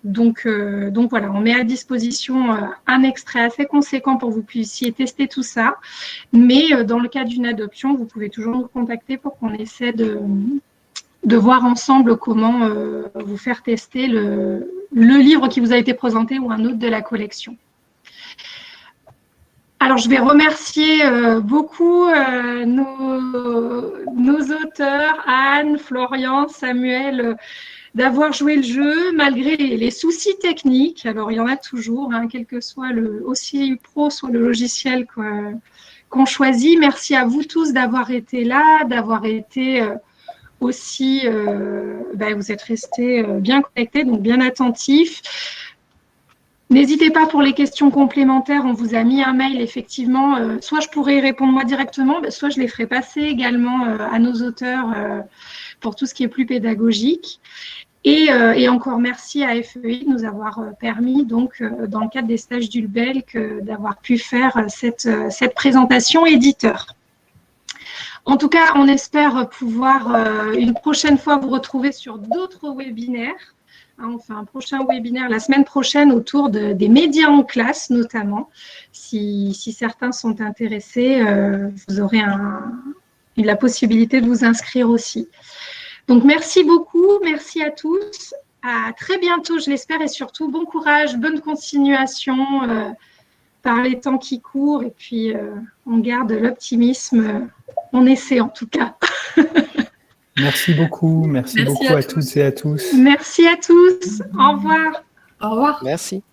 Donc voilà, on met à disposition un extrait assez conséquent pour que vous puissiez tester tout ça. Mais dans le cas d'une adoption, vous pouvez toujours nous contacter pour qu'on essaie de voir ensemble comment vous faire tester le livre qui vous a été présenté ou un autre de la collection. Alors, je vais remercier beaucoup nos auteurs, Anne, Florian, Samuel, d'avoir joué le jeu malgré les soucis techniques. Alors, il y en a toujours, hein, quel que soit aussi pro soit le logiciel qu'on choisit. Merci à vous tous d'avoir été là, d'avoir été aussi, vous êtes restés bien connectés, donc bien attentifs. N'hésitez pas pour les questions complémentaires, on vous a mis un mail effectivement, soit je pourrais y répondre moi directement, soit je les ferai passer également à nos auteurs pour tout ce qui est plus pédagogique. Et encore merci à FEI de nous avoir permis, donc, dans le cadre des stages d'Ulbelc, d'avoir pu faire cette présentation éditeur. En tout cas, on espère pouvoir une prochaine fois vous retrouver sur d'autres webinaires. On fait un prochain webinaire la semaine prochaine autour des médias en classe, notamment. Si certains sont intéressés, vous aurez la possibilité de vous inscrire aussi. Donc, merci beaucoup. Merci à tous. À très bientôt, je l'espère, et surtout, bon courage, bonne continuation par les temps qui courent, et puis on garde l'optimisme, on essaie en tout cas. Merci beaucoup, merci beaucoup à toutes et à tous. Merci à tous, au revoir. Au revoir. Merci.